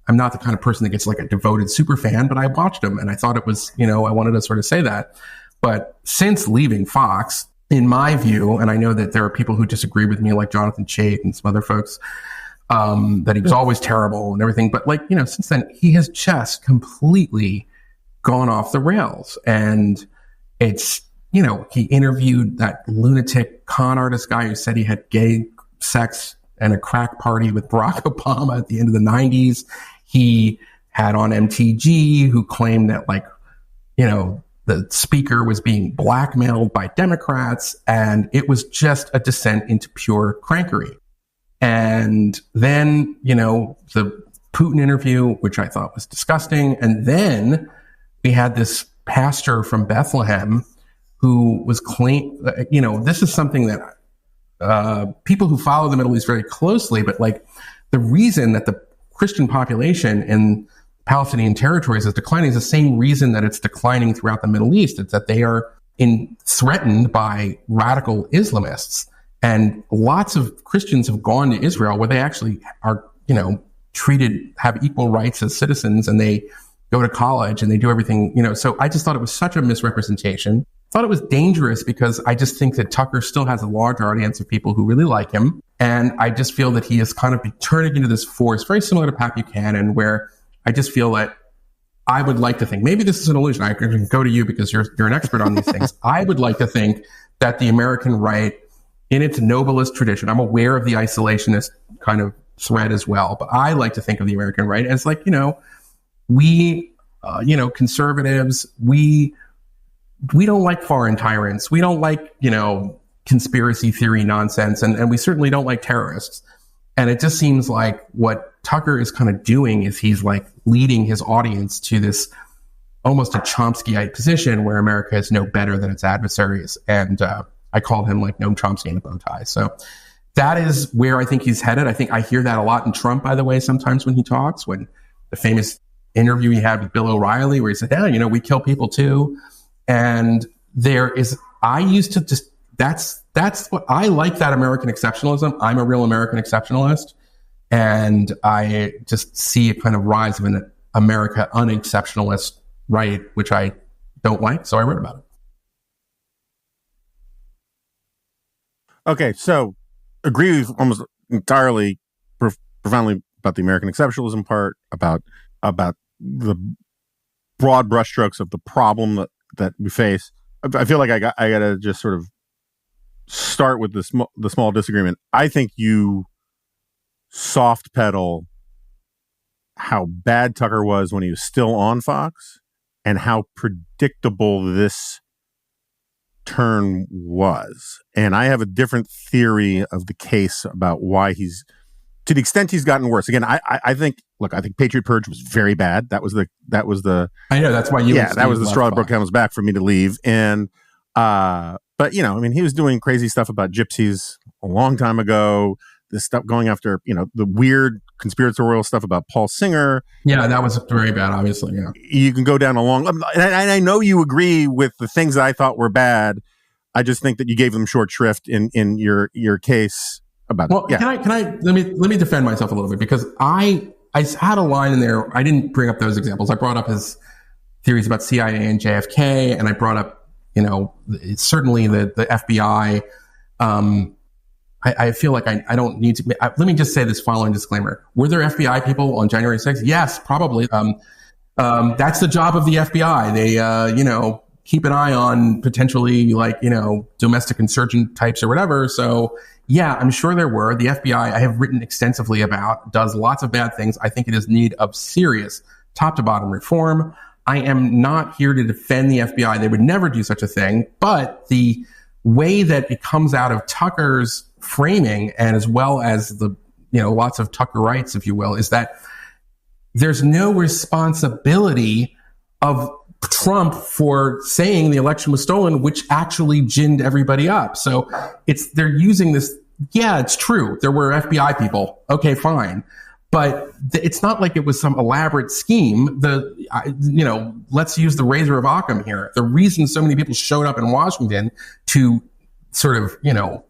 I'm not the kind of person that gets like a devoted super fan, but I watched him and I thought it was, I wanted to sort of say that. But since leaving Fox, in my view, and I know that there are people who disagree with me, like Jonathan Chait and some other folks, that he was always terrible and everything. But since then, he has just completely gone off the rails. And it's, he interviewed that lunatic con artist guy who said he had gay sex and a crack party with Barack Obama at the end of the 90s. He had on MTG who claimed that the speaker was being blackmailed by Democrats, and it was just a descent into pure crankery. And then, the Putin interview, which I thought was disgusting. And then we had this pastor from Bethlehem who was this is something that people who follow the Middle East very closely, but the reason that the Christian population in Palestinian territories is declining is the same reason that it's declining throughout the Middle East. It's that they are threatened by radical Islamists. And lots of Christians have gone to Israel where they actually are, have equal rights as citizens, and they go to college and they do everything, So I just thought it was such a misrepresentation. I thought it was dangerous because I just think that Tucker still has a large audience of people who really like him. And I just feel that he is kind of turning into this force, very similar to Pat Buchanan, where I just feel that I would like to think, maybe this is an illusion. I can go to you because you're an expert on these things. I would like to think that the American right, in its noblest tradition, I'm aware of the isolationist kind of thread as well, but I like to think of the American right as we, conservatives, we don't like foreign tyrants. We don't like, conspiracy theory nonsense. And we certainly don't like terrorists. And it just seems like what Tucker is kind of doing is he's leading his audience to this almost a Chomskyite position where America is no better than its adversaries. And I called him Noam Chomsky in a bow tie. So that is where I think he's headed. I think I hear that a lot in Trump, by the way, sometimes when he talks, when the famous interview he had with Bill O'Reilly, where he said, yeah, we kill people too. And that's what I like, that American exceptionalism. I'm a real American exceptionalist. And I just see a kind of rise of an America unexceptionalist right, which I don't like. So I wrote about it. Okay. So agree with almost entirely profoundly about the American exceptionalism part, about the broad brushstrokes of the problem that we face. I feel like I got to just sort of start with the small disagreement. I think you soft pedal how bad Tucker was when he was still on Fox and how predictable this turn was. And I have a different theory of the case about why he's, to the extent he's gotten worse. Again, I think Patriot Purge was very bad. That was the I know, that's why that was the straw that broke camel's back for me to leave. And but he was doing crazy stuff about gypsies a long time ago. This stuff going after, the weird conspiratorial stuff about Paul Singer. Yeah, that was very bad, obviously. Yeah. You can go down a long, and I know you agree with the things that I thought were bad. I just think that you gave them short shrift in your case about. Well, yeah. Can I let me defend myself a little bit, because I had a line in there. I didn't bring up those examples. I brought up his theories about CIA and JFK, and I brought up, certainly the FBI. I feel like I don't need to. Let me just say this following disclaimer. Were there FBI people on January 6th? Yes, probably. That's the job of the FBI. They, keep an eye on potentially domestic insurgent types or whatever. So yeah, I'm sure there were. The FBI, I have written extensively about, does lots of bad things. I think it is in need of serious top to bottom reform. I am not here to defend the FBI. They would never do such a thing. But the way that it comes out of Tucker's framing, and as well as the, lots of Tuckerites, if you will, is that there's no responsibility of Trump for saying the election was stolen, which actually ginned everybody up. So they're using this. Yeah, it's true. There were FBI people. Okay, fine. But it's not like it was some elaborate scheme. Let's use the razor of Occam here. The reason so many people showed up in Washington to sort of,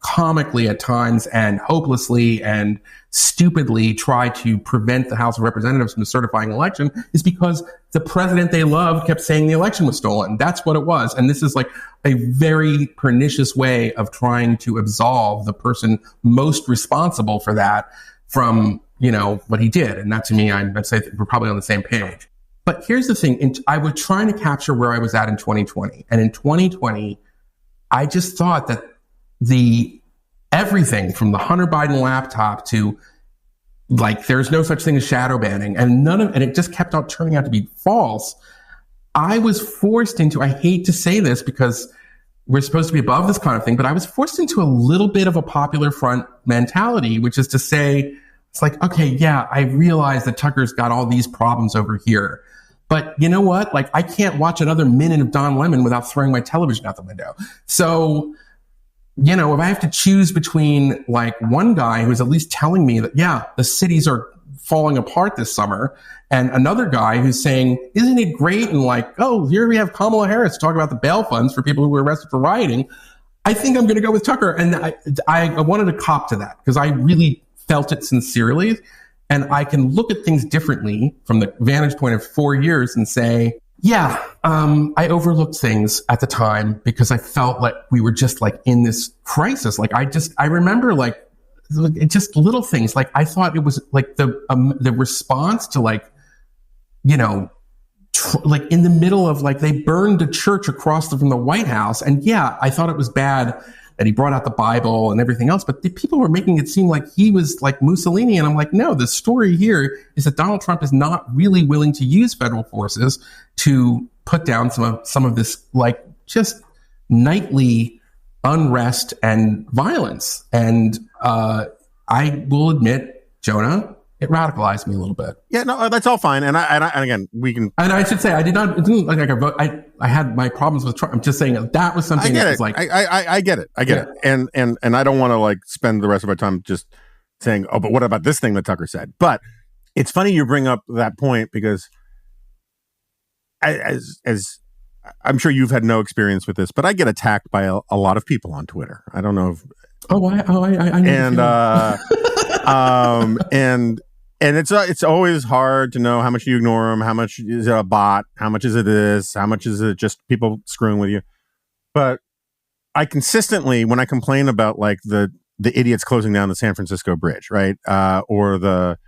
comically at times and hopelessly and stupidly try to prevent the House of Representatives from certifying an election is because the president they loved kept saying the election was stolen. That's what it was. And this is like a very pernicious way of trying to absolve the person most responsible for that from, what he did. And that, to me, I'd say we're probably on the same page. But here's the thing. I was trying to capture where I was at in 2020. And in 2020, I just thought that everything from the Hunter Biden laptop to there's no such thing as shadow banning, and it just kept on turning out to be false. I was forced into, I hate to say this because we're supposed to be above this kind of thing, but I was forced into a little bit of a popular front mentality, which is to say, it's like, okay, yeah, I realize that Tucker's got all these problems over here. But you know what? I can't watch another minute of Don Lemon without throwing my television out the window. So, if I have to choose between one guy who's at least telling me that, yeah, the cities are falling apart this summer, and another guy who's saying, isn't it great? And oh, here we have Kamala Harris talking about the bail funds for people who were arrested for rioting. I think I'm going to go with Tucker. And I wanted to cop to that because I really felt it sincerely. And I can look at things differently from the vantage point of 4 years and say, yeah, I overlooked things at the time because I felt like we were just in this crisis. I remember just little things. I thought it was the response to in the middle of they burned a church across from the White House. And yeah, I thought it was bad that he brought out the Bible and everything else, but the people were making it seem like he was like Mussolini. And I'm like, no, the story here is that Donald Trump is not really willing to use federal forces to put down some of this just nightly unrest and violence. And I will admit, Jonah, it radicalized me a little bit. Yeah, no, that's all fine. And again, we can. And I should say, I did not. It didn't look like I vote. I had my problems with Trump. I'm just saying that was something that was I get it. I get it. And I don't want to spend the rest of our time just saying, oh, but what about this thing that Tucker said? But it's funny you bring up that point because as I'm sure you've had no experience with this, but I get attacked by a lot of people on Twitter. I don't know if. I know. And it's always hard to know how much you ignore them, how much is it a bot, how much is it this, how much is it just people screwing with you. But I consistently, when I complain about the idiots closing down the San Francisco bridge, right, or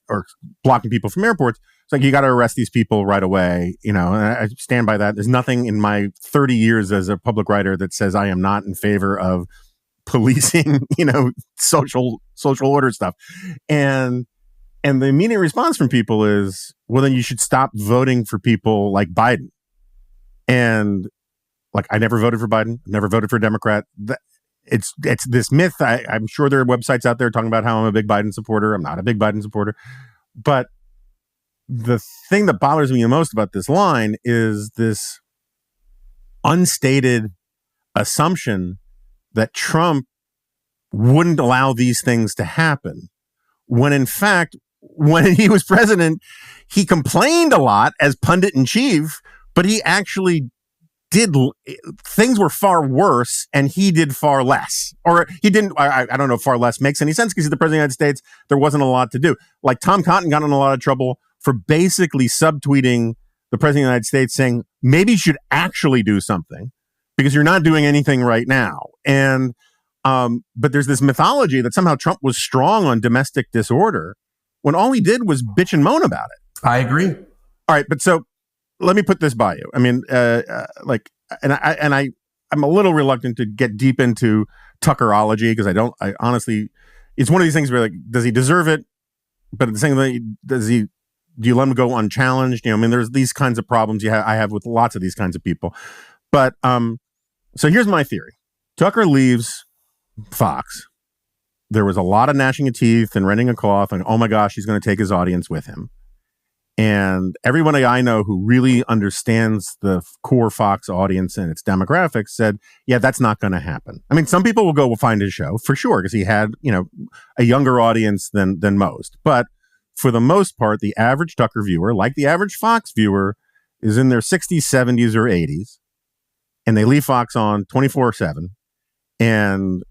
or blocking people from airports, it's you got to arrest these people right away. And I stand by that. There's nothing in my 30 years as a public writer that says I am not in favor of policing, social order stuff. And the immediate response from people is, well, then you should stop voting for people like Biden. And I never voted for Biden, never voted for a Democrat. It's this myth. I'm sure there are websites out there talking about how I'm a big Biden supporter. I'm not a big Biden supporter. But the thing that bothers me the most about this line is this unstated assumption that Trump wouldn't allow these things to happen, when in fact, when he was president, he complained a lot as pundit in chief, but he actually did, things were far worse and he did far less. Or he didn't, I don't know if far less makes any sense because he's the president of the United States. There wasn't a lot to do. Tom Cotton got in a lot of trouble for basically subtweeting the president of the United States saying, maybe you should actually do something because you're not doing anything right now. And, but there's this mythology that somehow Trump was strong on domestic disorder when all he did was bitch and moan about it. I agree. All right. But so let me put this by you. I mean, I'm a little reluctant to get deep into Tuckerology because I honestly, it's one of these things where, like, does he deserve it? But at the same time, do you let him go unchallenged? I mean, there's these kinds of problems I have with lots of these kinds of people. But so here's my theory. Tucker leaves Fox. There was a lot of gnashing of teeth and rending of cloth, and oh my gosh, he's going to take his audience with him. And everybody I know who really understands the core Fox audience and its demographics said, yeah, that's not going to happen. I mean, some people will go find his show for sure because he had, a younger audience than most. But for the most part, the average Tucker viewer, like the average Fox viewer, is in their 60s, 70s, or 80s. And they leave Fox on 24/7. And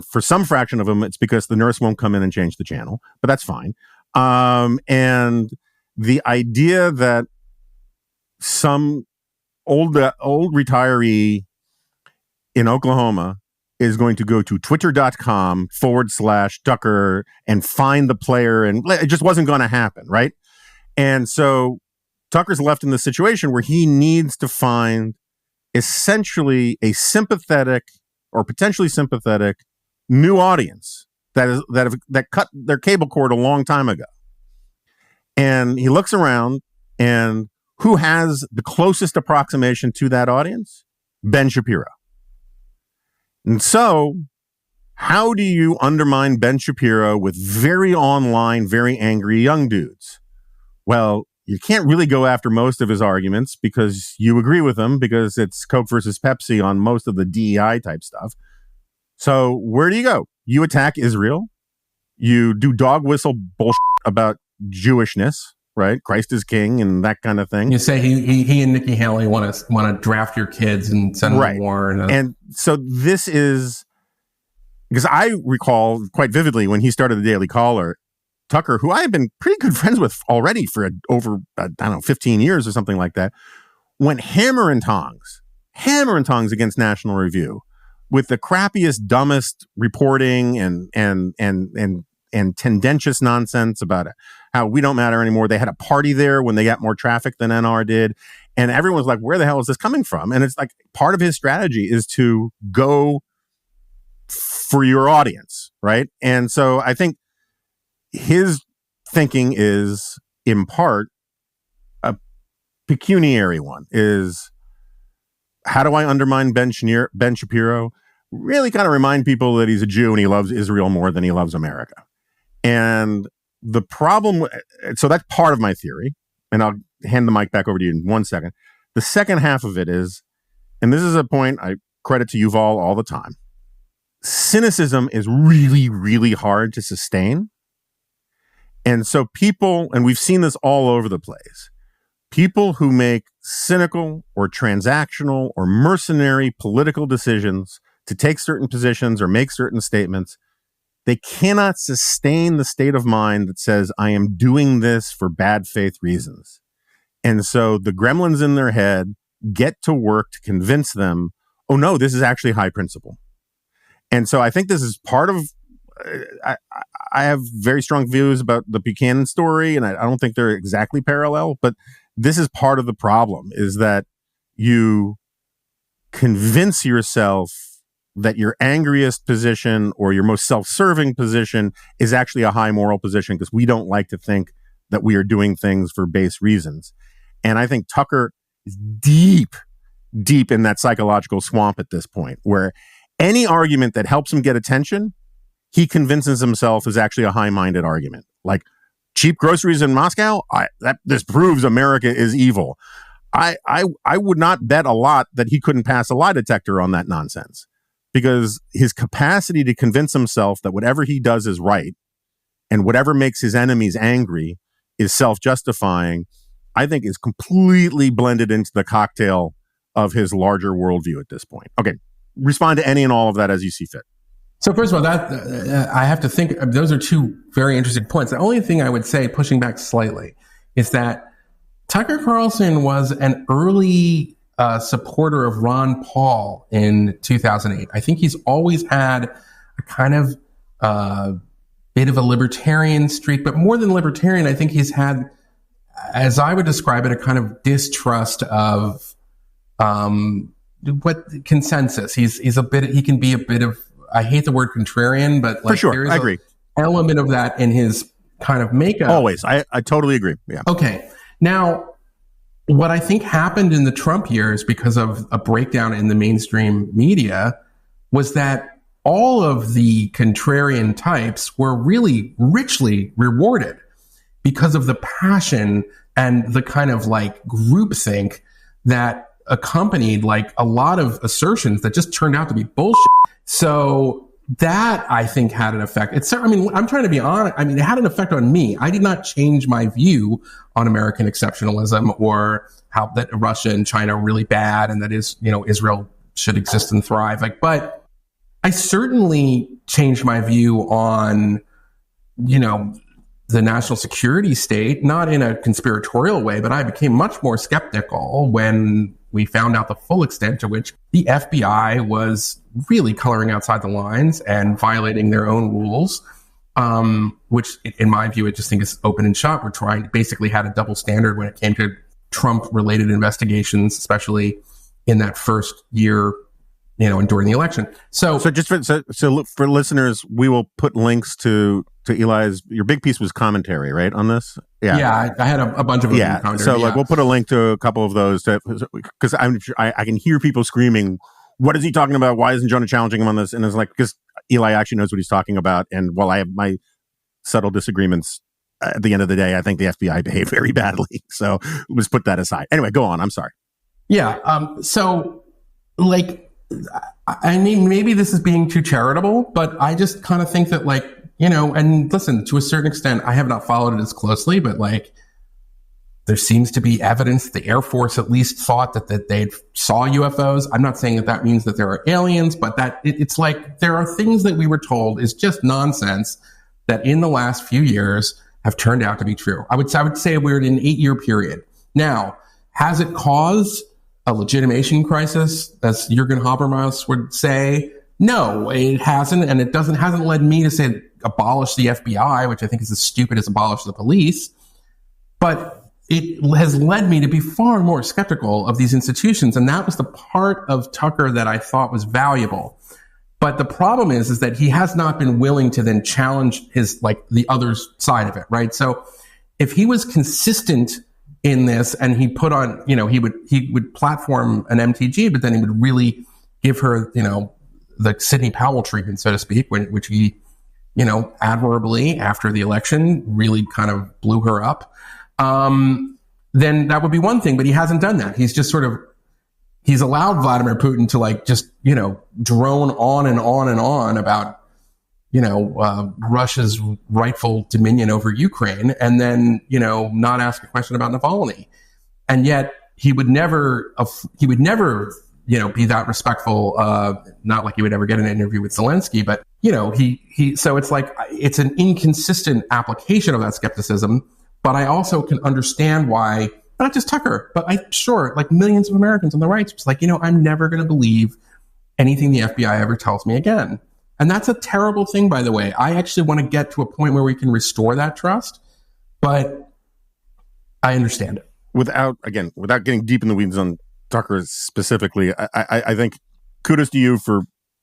for some fraction of them, it's because the nurse won't come in and change the channel. But that's fine. And the idea that some old retiree in Oklahoma is going to go to twitter.com/Tucker and find the player, and it just wasn't going to happen, right? And so Tucker's left in the situation where he needs to find essentially a sympathetic or potentially sympathetic new audience that cut their cable cord a long time ago. And he looks around, and who has the closest approximation to that audience? Ben Shapiro. And so, how do you undermine Ben Shapiro with very online, very angry young dudes? Well, you can't really go after most of his arguments because you agree with him because it's Coke versus Pepsi on most of the DEI type stuff. So where do you go? You attack Israel. You do dog whistle bullshit about Jewishness, right? Christ is king and that kind of thing. You say he and Nikki Haley want to draft your kids and send them to war. And so this is because I recall quite vividly when he started the Daily Caller, Tucker, who I have been pretty good friends with already for over 15 years or something like that, went hammer and tongs against National Review with the crappiest, dumbest reporting and tendentious nonsense about it. How we don't matter anymore. They had a party there when they got more traffic than NR did. And everyone's like, where the hell is this coming from? And it's like part of his strategy is to go for your audience, right? And so I think his thinking is, in part, a pecuniary one, is how do I undermine Ben Shapiro? Really kind of remind people that he's a Jew and he loves Israel more than he loves America. And the problem, so that's part of my theory, and I'll hand the mic back over to you in 1 second. The second half of it is, and this is a point I credit to Yuval all the time, cynicism is really, really hard to sustain. And so people, and we've seen this all over the place, people who make cynical or transactional or mercenary political decisions to take certain positions or make certain statements, they cannot sustain the state of mind that says, I am doing this for bad faith reasons. And so the gremlins in their head get to work to convince them, oh no, this is actually high principle. And so I think this is part of, I have very strong views about the Buchanan story, and I don't think they're exactly parallel, but this is part of the problem, is that you convince yourself that your angriest position or your most self-serving position is actually a high moral position because we don't like to think that we are doing things for base reasons. And I think Tucker is deep in that psychological swamp at this point, where any argument that helps him get attention, he convinces himself is actually a high-minded argument. Like cheap groceries in Moscow, this proves America is evil. I would not bet a lot that he couldn't pass a lie detector on that nonsense, because his capacity to convince himself that whatever he does is right and whatever makes his enemies angry is self-justifying, I think is completely blended into the cocktail of his larger worldview at this point. Okay, respond to any and all of that as you see fit. So first of all, that I have to think, those are two very interesting points. The only thing I would say, pushing back slightly, is that Tucker Carlson was an early supporter of Ron Paul in 2008. I think he's always had a kind of bit of a libertarian streak, but more than libertarian, I think he's had as I would describe it, a kind of distrust of what consensus. He can be a bit of, I hate the word contrarian, but like, for sure, there is I agree. an element of that in his kind of makeup. Always. I totally agree. Yeah. Okay. Now, what I think happened in the Trump years because of a breakdown in the mainstream media was that all of the contrarian types were really richly rewarded because of the passion and the kind of like groupthink that accompanied like a lot of assertions that just turned out to be bullshit. So that I think had an effect. I'm trying to be honest. I mean, it had an effect on me. I did not change my view on American exceptionalism or how that Russia and China are really bad and that is, Israel should exist and thrive. But I certainly changed my view on, the national security state, not in a conspiratorial way, but I became much more skeptical when we found out the full extent to which the FBI was really coloring outside the lines and violating their own rules, which in my view, I just think is open and shut. Basically had a double standard when it came to Trump-related investigations, especially in that first year, and during the election. So just for listeners, we will put links to Eli's. Your big piece was commentary, right, on this? Yeah, I had a bunch of commentary. So we'll put a link to a couple of those because I can hear people screaming, "What is he talking about? Why isn't Jonah challenging him on this?" And it's like, because Eli actually knows what he's talking about. And while I have my subtle disagreements, at the end of the day, I think the FBI behaved very badly. So let's put that aside. Anyway, go on. I'm sorry. Yeah. So like, I mean, maybe this is being too charitable, but I just kind of think that like, and listen, to a certain extent, I have not followed it as closely, but like, there seems to be evidence the Air Force at least thought that they saw UFOs. I'm not saying that means that there are aliens, but that it's like there are things that we were told is just nonsense that in the last few years have turned out to be true. I would say we're in an 8-year period. Now, has it caused a legitimation crisis, as Jürgen Habermas would say? No, it hasn't, and it hasn't led me to say abolish the FBI, which I think is as stupid as abolish the police. But it has led me to be far more skeptical of these institutions, and that was the part of Tucker that I thought was valuable. But the problem is that he has not been willing to then challenge the other side of it, right? So if he was consistent in this and he put on, he would platform an MTG, but then he would really give her, the Sidney Powell treatment, so to speak, which he, admirably after the election really kind of blew her up. Then that would be one thing, but he hasn't done that. He's just he's allowed Vladimir Putin to drone on and on and on about, Russia's rightful dominion over Ukraine, and then, not ask a question about Navalny. And yet he would never, be that respectful. Not like he would ever get an interview with Zelensky, but, so it's like, it's an inconsistent application of that skepticism. But I also can understand why, not just Tucker, but I'm sure like millions of Americans on the right, it's like, I'm never going to believe anything the FBI ever tells me again. And that's a terrible thing, by the way. I actually want to get to a point where we can restore that trust, but I understand it. Without getting deep in the weeds on Tucker specifically, I think kudos to you for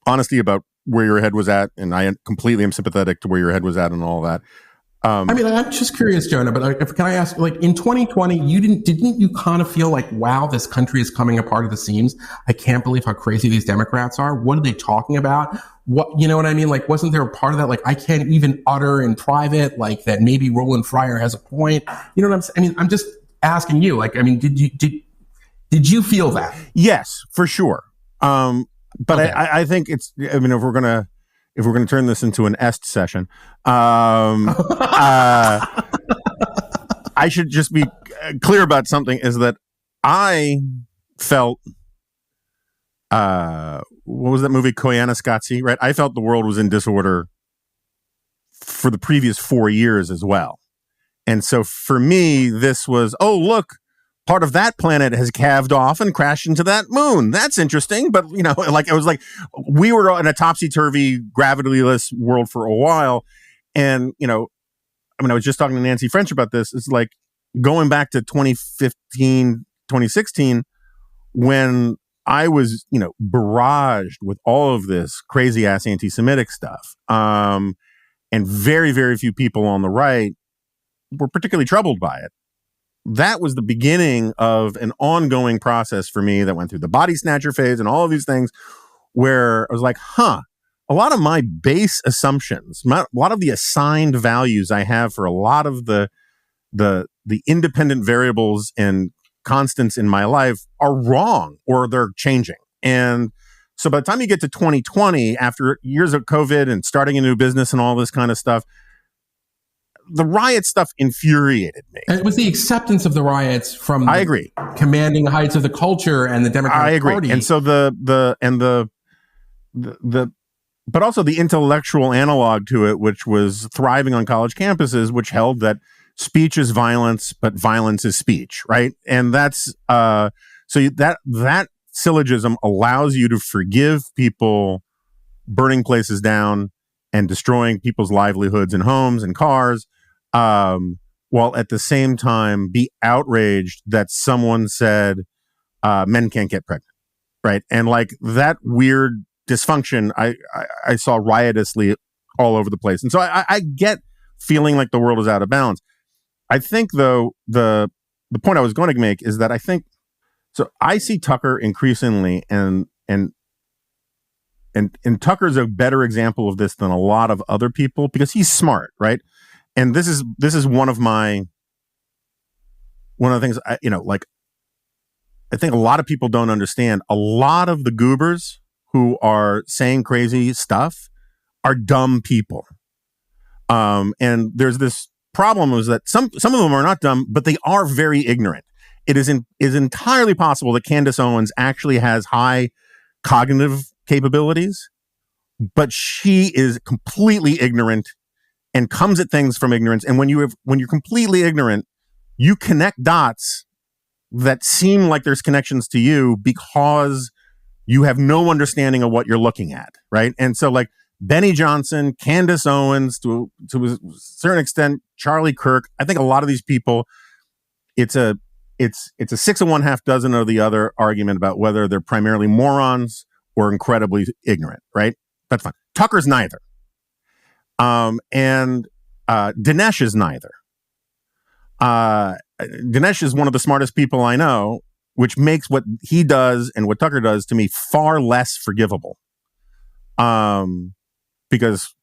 honesty about where your head was at, and I completely am sympathetic to where your head was at and all that. I'm just curious, Jonah, but can I ask, like, in 2020, didn't you kind of feel like, wow, this country is coming apart at the seams? I can't believe how crazy these Democrats are. What are they talking about? What, you know what I mean? Like, wasn't there a part of that? Like, I can't even utter in private, like, that maybe Roland Fryer has a point. You know what I'm saying? I mean, I'm just asking you, like, I mean, did you feel that? Yes, for sure. But okay. I think if we're going to turn this into an est session, I should just be clear about something, is that I felt, what was that movie, Koyaanisqatsi, right? I felt the world was in disorder for the previous 4 years as well. And so for me, this was, oh, look, part of that planet has calved off and crashed into that moon. That's interesting. But, like, it was like we were in a topsy-turvy, gravity-less world for a while. And, I was just talking to Nancy French about this. It's like, going back to 2015, 2016, when I was, barraged with all of this crazy ass anti-Semitic stuff. And very, very few people on the right were particularly troubled by it. That was the beginning of an ongoing process for me that went through the body snatcher phase and all of these things where I was like, a lot of my base assumptions, a lot of the assigned values I have for a lot of the independent variables and constants in my life are wrong, or they're changing. And so by the time you get to 2020, after years of COVID and starting a new business and all this kind of stuff, the riot stuff infuriated me. And it was the acceptance of the riots from I agree. Commanding heights of the culture and the Democratic Party. And so but also the intellectual analog to it, which was thriving on college campuses, which held that speech is violence, but violence is speech, right? And that's that syllogism allows you to forgive people burning places down and destroying people's livelihoods and homes and cars, while at the same time be outraged that someone said men can't get pregnant, right? And like that weird dysfunction, I saw riotously all over the place. And so I get feeling like the world is out of balance. I think, though, the point I was going to make is that I see Tucker increasingly, and Tucker's a better example of this than a lot of other people because he's smart, right? And this is one of the things I think a lot of people don't understand. A lot of the goobers who are saying crazy stuff are dumb people, and there's this problem is that some of them are not dumb, but they are very ignorant. It is entirely possible that Candace Owens actually has high cognitive capabilities, but she is completely ignorant and comes at things from ignorance. And when you're completely ignorant, you connect dots that seem like there's connections to you because you have no understanding of what you're looking at, right? And so like Benny Johnson, Candace Owens, to a certain extent, Charlie Kirk. I think a lot of these people, it's a 6 of one, half dozen of the other argument about whether they're primarily morons or incredibly ignorant, right? That's fine. Tucker's neither. And Dinesh is neither. Dinesh is one of the smartest people I know, which makes what he does and what Tucker does to me far less forgivable. Because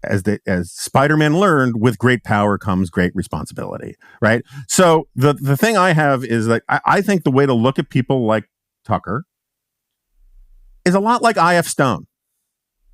as Spider-Man learned, with great power comes great responsibility, right? So the thing I have is that I think the way to look at people like Tucker is a lot like I.F. Stone.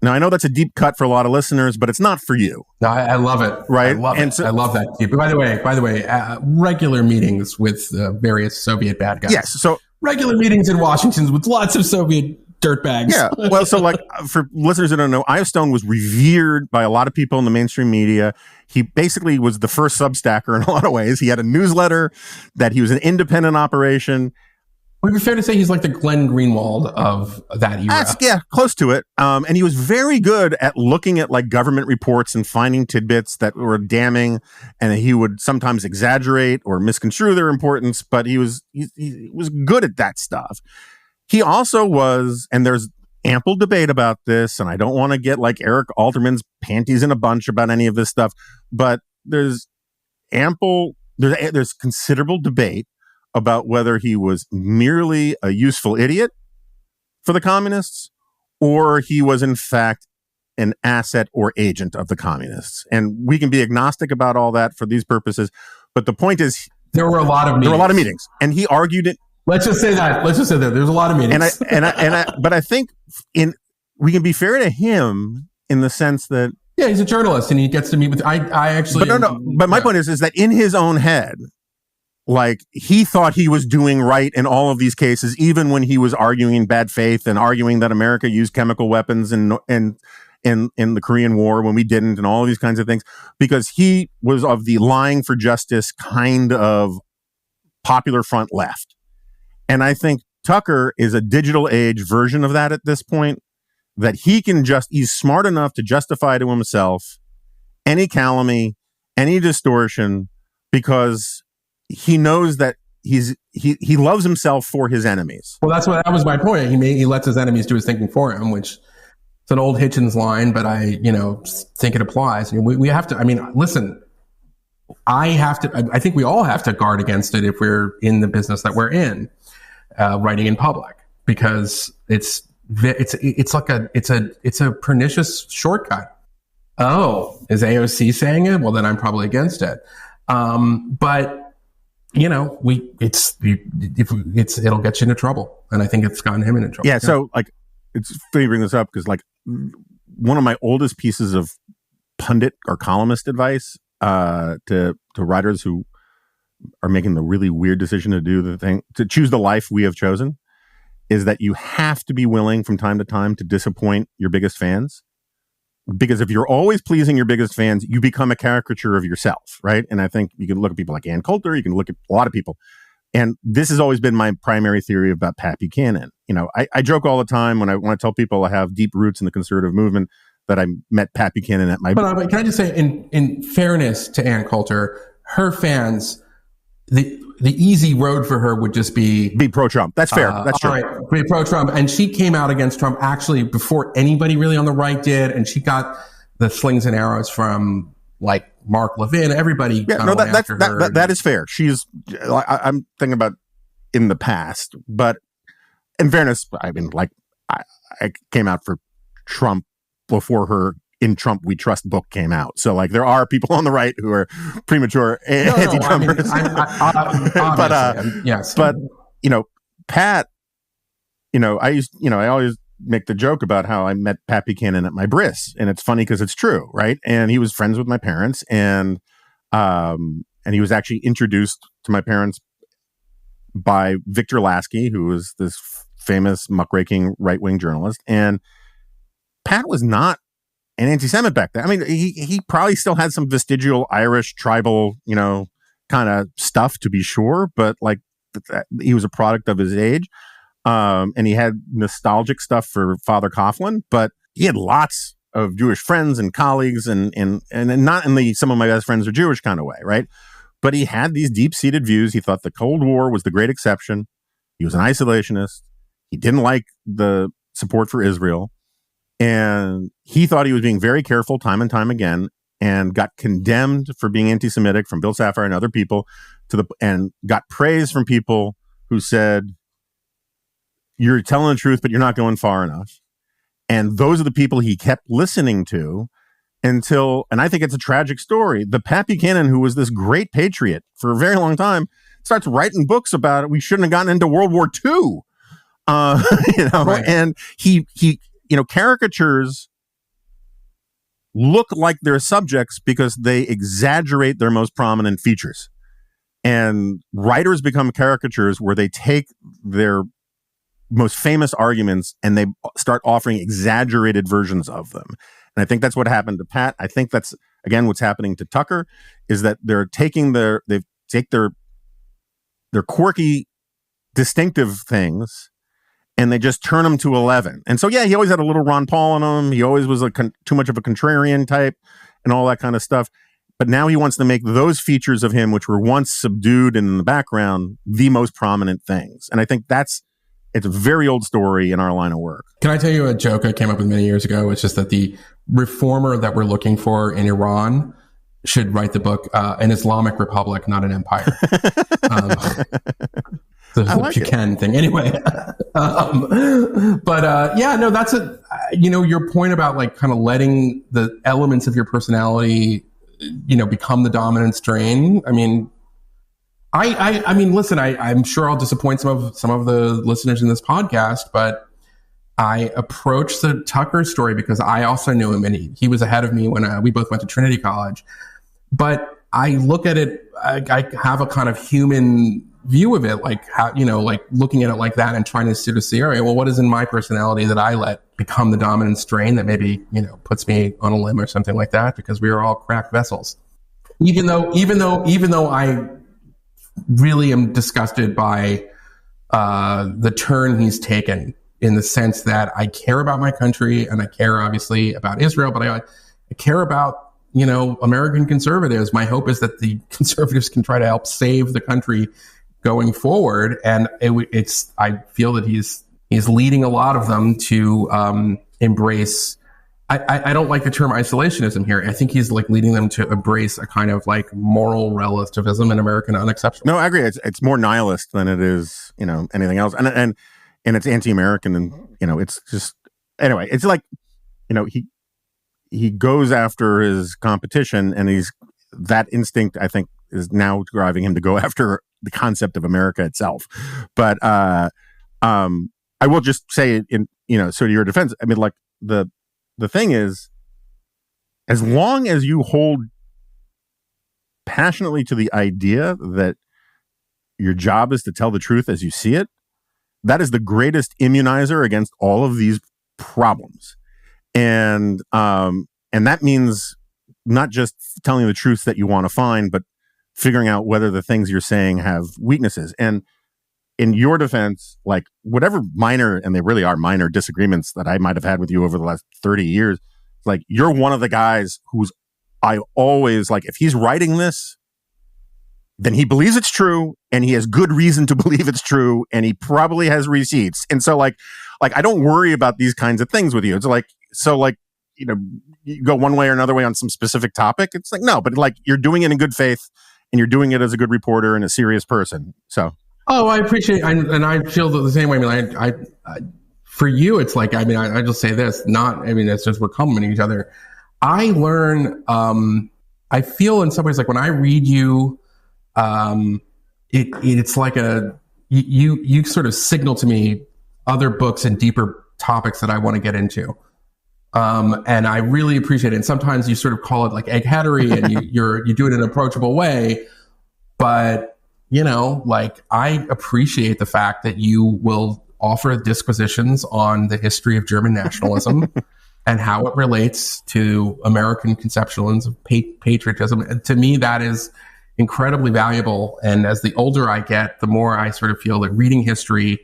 Now, I know that's a deep cut for a lot of listeners, but it's not for you. No, I love it. Right? I love it. So, I love that. But by the way, regular meetings with various Soviet bad guys. Yes. So regular meetings in Washington with lots of Soviet dirtbags. Yeah. Well, so like for listeners that don't know, I.F. Stone was revered by a lot of people in the mainstream media. He basically was the first Substacker in a lot of ways. He had a newsletter that he was an independent operation. Would it be fair to say he's like the Glenn Greenwald of that era? Yeah, close to it. And he was very good at looking at like government reports and finding tidbits that were damning, and he would sometimes exaggerate or misconstrue their importance, but he was good at that stuff. He also was, and there's ample debate about this, and I don't want to get like Eric Alterman's panties in a bunch about any of this stuff, but there's considerable debate about whether he was merely a useful idiot for the communists or he was in fact an asset or agent of the communists. And we can be agnostic about all that for these purposes. But the point is, there were a lot of meetings. And he argued it. Let's just say that. There's a lot of meetings. But I think we can be fair to him in the sense that, yeah, he's a journalist and he gets to meet with, But my point is that in his own head, like he thought he was doing right in all of these cases, even when he was arguing in bad faith and arguing that America used chemical weapons in the Korean War when we didn't, and all of these kinds of things, because he was of the lying for justice kind of popular front left. And I think Tucker is a digital age version of that at this point, that he's smart enough to justify to himself any calumny, any distortion, because he knows that he loves himself for his enemies. Well, that was my point. He lets his enemies do his thinking for him, which it's an old Hitchens line, but I think it applies. We have to. I mean, listen. I think we all have to guard against it if we're in the business that we're in, writing in public, because it's a pernicious shortcut. Oh, is AOC saying it? Well, then I'm probably against it. But it'll get you into trouble, and I think it's gotten him into trouble. Yeah. So it's funny you bring this up because one of my oldest pieces of pundit or columnist advice to writers who are making the really weird decision to choose the life we have chosen is that you have to be willing from time to time to disappoint your biggest fans. Because if you're always pleasing your biggest fans, you become a caricature of yourself, right? And I think you can look at people like Ann Coulter, you can look at a lot of people. And this has always been my primary theory about Pat Buchanan. I joke all the time when I tell people I have deep roots in the conservative movement that I met Pat Buchanan at my... But can I just say, in fairness to Ann Coulter, her fans, the easy road for her would just be pro-Trump. That's fair. That's true. Right, be pro-Trump. And she came out against Trump actually before anybody really on the right did. And she got the slings and arrows from Mark Levin, everybody. Yeah, no, that is fair. I'm thinking about in the past, but in fairness, I mean, I came out for Trump before her In Trump We Trust book came out. So there are people on the right who are premature anti-Trumpers. Yes. But, Pat, I always make the joke about how I met Pat Buchanan at my bris. And it's funny because it's true, right? And he was friends with my parents, and he was actually introduced to my parents by Victor Lasky, who was this famous muckraking right-wing journalist. And Pat was not an anti-Semite back then. I mean, he probably still had some vestigial Irish tribal, kind of stuff to be sure, but he was a product of his age. And he had nostalgic stuff for Father Coughlin, but he had lots of Jewish friends and colleagues and not in the some of my best friends are Jewish kind of way, right? But he had these deep-seated views. He thought the Cold War was the great exception. He was an isolationist. He didn't like the support for Israel. And he thought he was being very careful time and time again, and got condemned for being anti-Semitic from Bill Safire and other people and got praise from people who said, you're telling the truth, but you're not going far enough. And those are the people he kept listening to until, and I think it's a tragic story, the Pat Buchanan, who was this great patriot for a very long time, starts writing books about it. We shouldn't have gotten into World War II. Right. And he caricatures look like they're subjects because they exaggerate their most prominent features. And writers become caricatures where they take their most famous arguments and they start offering exaggerated versions of them. And I think that's what happened to Pat. I think that's, again, what's happening to Tucker is that they're taking their quirky, distinctive things and they just turn him to 11. And so, yeah, he always had a little Ron Paul in him. He always was too much of a contrarian type and all that kind of stuff. But now he wants to make those features of him, which were once subdued and in the background, the most prominent things. And I think it's a very old story in our line of work. Can I tell you a joke I came up with many years ago? It's just that the reformer that we're looking for in Iran should write the book, An Islamic Republic, Not an Empire. The Buchanan thing. Anyway. That's your point about kind of letting the elements of your personality, become the dominant strain. I mean, I mean, listen, I'm sure I'll disappoint some of the listeners in this podcast, but I approached the Tucker story because I also knew him and he was ahead of me when we both went to Trinity College. But I look at it, I have a kind of human view of it, looking at it like that and trying to sort of see, all right, well, what is in my personality that I let become the dominant strain that maybe, puts me on a limb or something like that, because we are all cracked vessels. Even though I really am disgusted by the turn he's taken, in the sense that I care about my country and I care obviously about Israel, but I care about American conservatives. My hope is that the conservatives can try to help save the country going forward. And I feel that he's leading a lot of them to embrace. I don't like the term isolationism here. I think he's like leading them to embrace a kind of like moral relativism and American unexceptional. No, I agree. It's more nihilist than it is, anything else. And it's anti-American, and, it's just, anyway, it's like, he goes after his competition, and that instinct, I think, is now driving him to go after the concept of America itself. But I will just say, so to your defense, I mean, like the thing is, as long as you hold passionately to the idea that your job is to tell the truth as you see it, that is the greatest immunizer against all of these problems. And that means not just telling the truth that you want to find, but figuring out whether the things you're saying have weaknesses. And in your defense, like whatever minor, and they really are minor disagreements that I might have had with you over the last 30 years, like you're one of the guys I always like, if he's writing this, then he believes it's true, and he has good reason to believe it's true, and he probably has receipts. And so like I don't worry about these kinds of things with you. It's like, you go one way or another way on some specific topic. It's like, no, but like you're doing it in good faith, and you're doing it as a good reporter and a serious person. So. Oh, I appreciate, and I feel the same way. I mean, I for you, it's like, I mean, I just say this, it's just we're complimenting each other. I learn, I feel in some ways like when I read you, it's like you sort of signal to me other books and deeper topics that I want to get into. And I really appreciate it. And sometimes you sort of call it like eggheadery, and you do it in an approachable way, but like I appreciate the fact that you will offer disquisitions on the history of German nationalism and how it relates to American conceptions of patriotism. And to me, that is incredibly valuable. And as the older I get, the more I sort of feel that reading history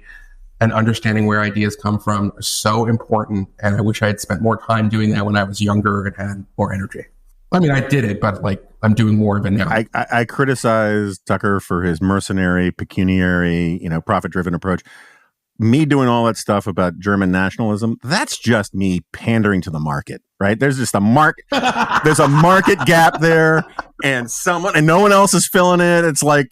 and understanding where ideas come from is so important. And I wish I had spent more time doing that when I was younger and had more energy. I mean, I did it, but like I'm doing more of it now. I criticize Tucker for his mercenary, pecuniary, profit-driven approach. Me doing all that stuff about German nationalism, that's just me pandering to the market, right? There's just there's a market gap there, and no one else is filling it. It's like,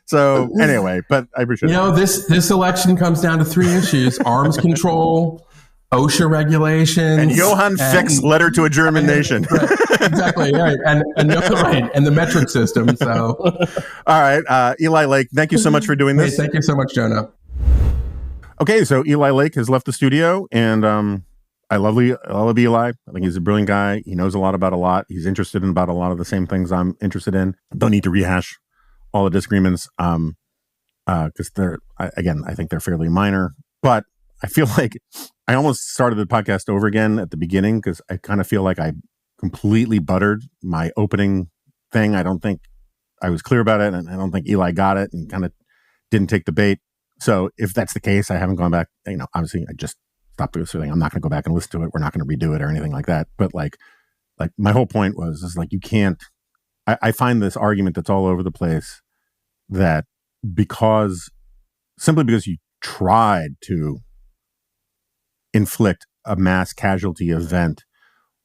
so anyway, but I appreciate it. This election comes down to 3 issues: arms control, OSHA regulations, and Johann Fick's letter to a German nation. Right, exactly, right. And the metric system. So, all right, Eli Lake, thank you so much for doing this. Hey, thank you so much, Jonah. Okay, so Eli Lake has left the studio, and I love Eli. I think he's a brilliant guy. He knows a lot about a lot. He's interested in about a lot of the same things I'm interested in. Don't need to rehash all the disagreements, because I think they're fairly minor. But I feel like I almost started the podcast over again at the beginning, because I kind of feel like I completely buttered my opening thing. I don't think I was clear about it, and I don't think Eli got it, and kind of didn't take the bait. So if that's the case, I haven't gone back. Obviously, I just stopped this thing. I'm not going to go back and listen to it. We're not going to redo it or anything like that. But like my whole point is like, you can't. I find this argument that's all over the place, that simply because you tried to inflict a mass casualty event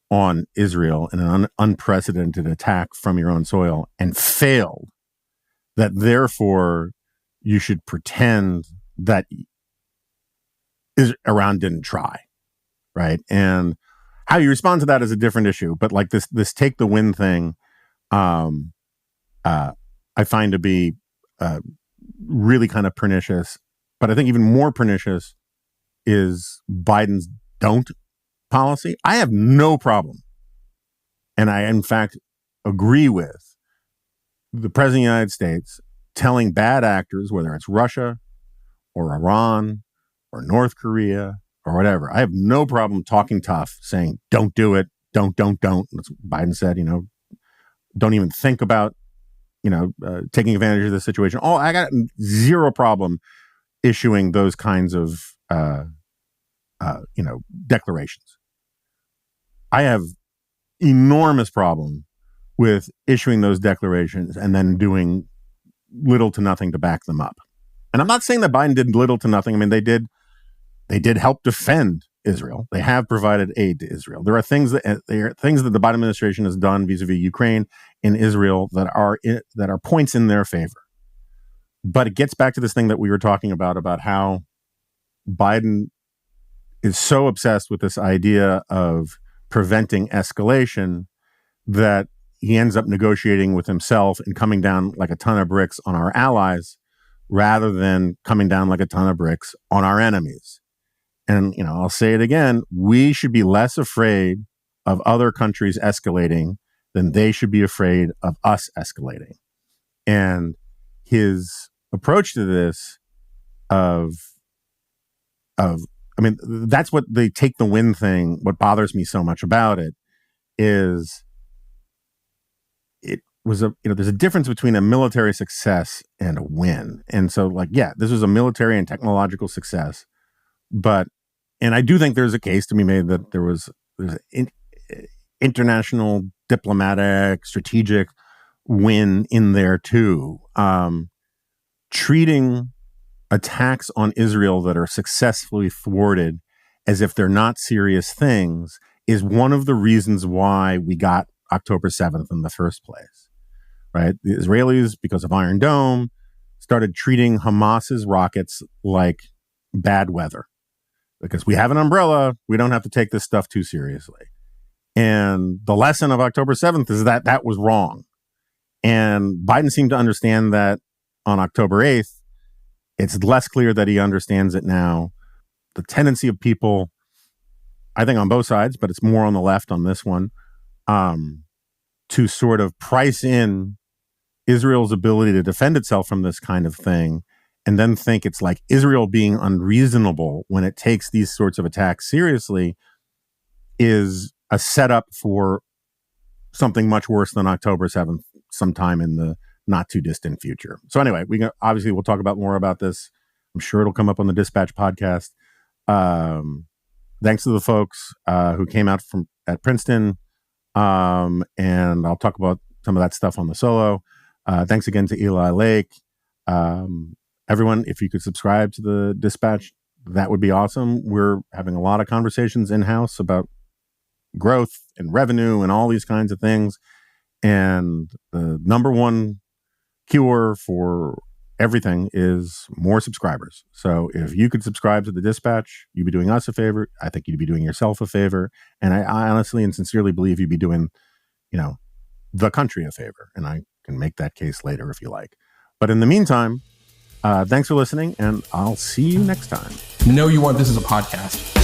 on Israel in an unprecedented attack from your own soil and failed, that therefore you should pretend that Iran didn't try, right? And how you respond to that is a different issue. But like this take the win thing, I find to be really kind of pernicious. But I think even more pernicious is Biden's don't policy. I have no problem, and I in fact agree with the President of the United States telling bad actors, whether it's Russia or Iran or North Korea or whatever, I have no problem talking tough, saying, don't do it, don't. That's what Biden said, don't even think about, taking advantage of the situation. I got zero problem issuing those kinds of, declarations. I have enormous problem with issuing those declarations and then doing little to nothing to back them up. And I'm not saying that Biden did little to nothing. I mean, they did help defend Israel. They have provided aid to Israel. There are things that the Biden administration has done vis-a-vis Ukraine and Israel that are points in their favor. But it gets back to this thing that we were talking about how Biden is so obsessed with this idea of preventing escalation that he ends up negotiating with himself and coming down like a ton of bricks on our allies rather than coming down like a ton of bricks on our enemies. And, I'll say it again, we should be less afraid of other countries escalating than they should be afraid of us escalating. And his approach to this that's what the take the win thing, what bothers me so much about it is there's a difference between a military success and a win. And so this was a military and technological success, and I do think there's a case to be made that there's international, diplomatic, strategic win in there too. Treating attacks on Israel that are successfully thwarted as if they're not serious things is one of the reasons why we got October 7th in the first place, right? The Israelis, because of Iron Dome, started treating Hamas's rockets like bad weather. Because we have an umbrella, we don't have to take this stuff too seriously. And the lesson of October 7th is that was wrong. And Biden seemed to understand that on October 8th. It's less clear that he understands it now. The tendency of people, I think on both sides, but it's more on the left on this one, to sort of price in Israel's ability to defend itself from this kind of thing and then think it's like Israel being unreasonable when it takes these sorts of attacks seriously is a setup for something much worse than October 7th sometime in the not too distant future. So anyway, we'll talk about more about this. I'm sure it'll come up on the Dispatch podcast. Thanks to the folks who came out at Princeton. And I'll talk about some of that stuff on the solo. Thanks again to Eli Lake. Everyone, if you could subscribe to the Dispatch, that would be awesome. We're having a lot of conversations in-house about growth and revenue and all these kinds of things. And the number one cure for everything is more subscribers. So if you could subscribe to the Dispatch, you'd be doing us a favor. I think you'd be doing yourself a favor. And I honestly and sincerely believe you'd be doing, the country a favor. And I can make that case later if you like. But in the meantime, thanks for listening, and I'll see you next time. This is a podcast.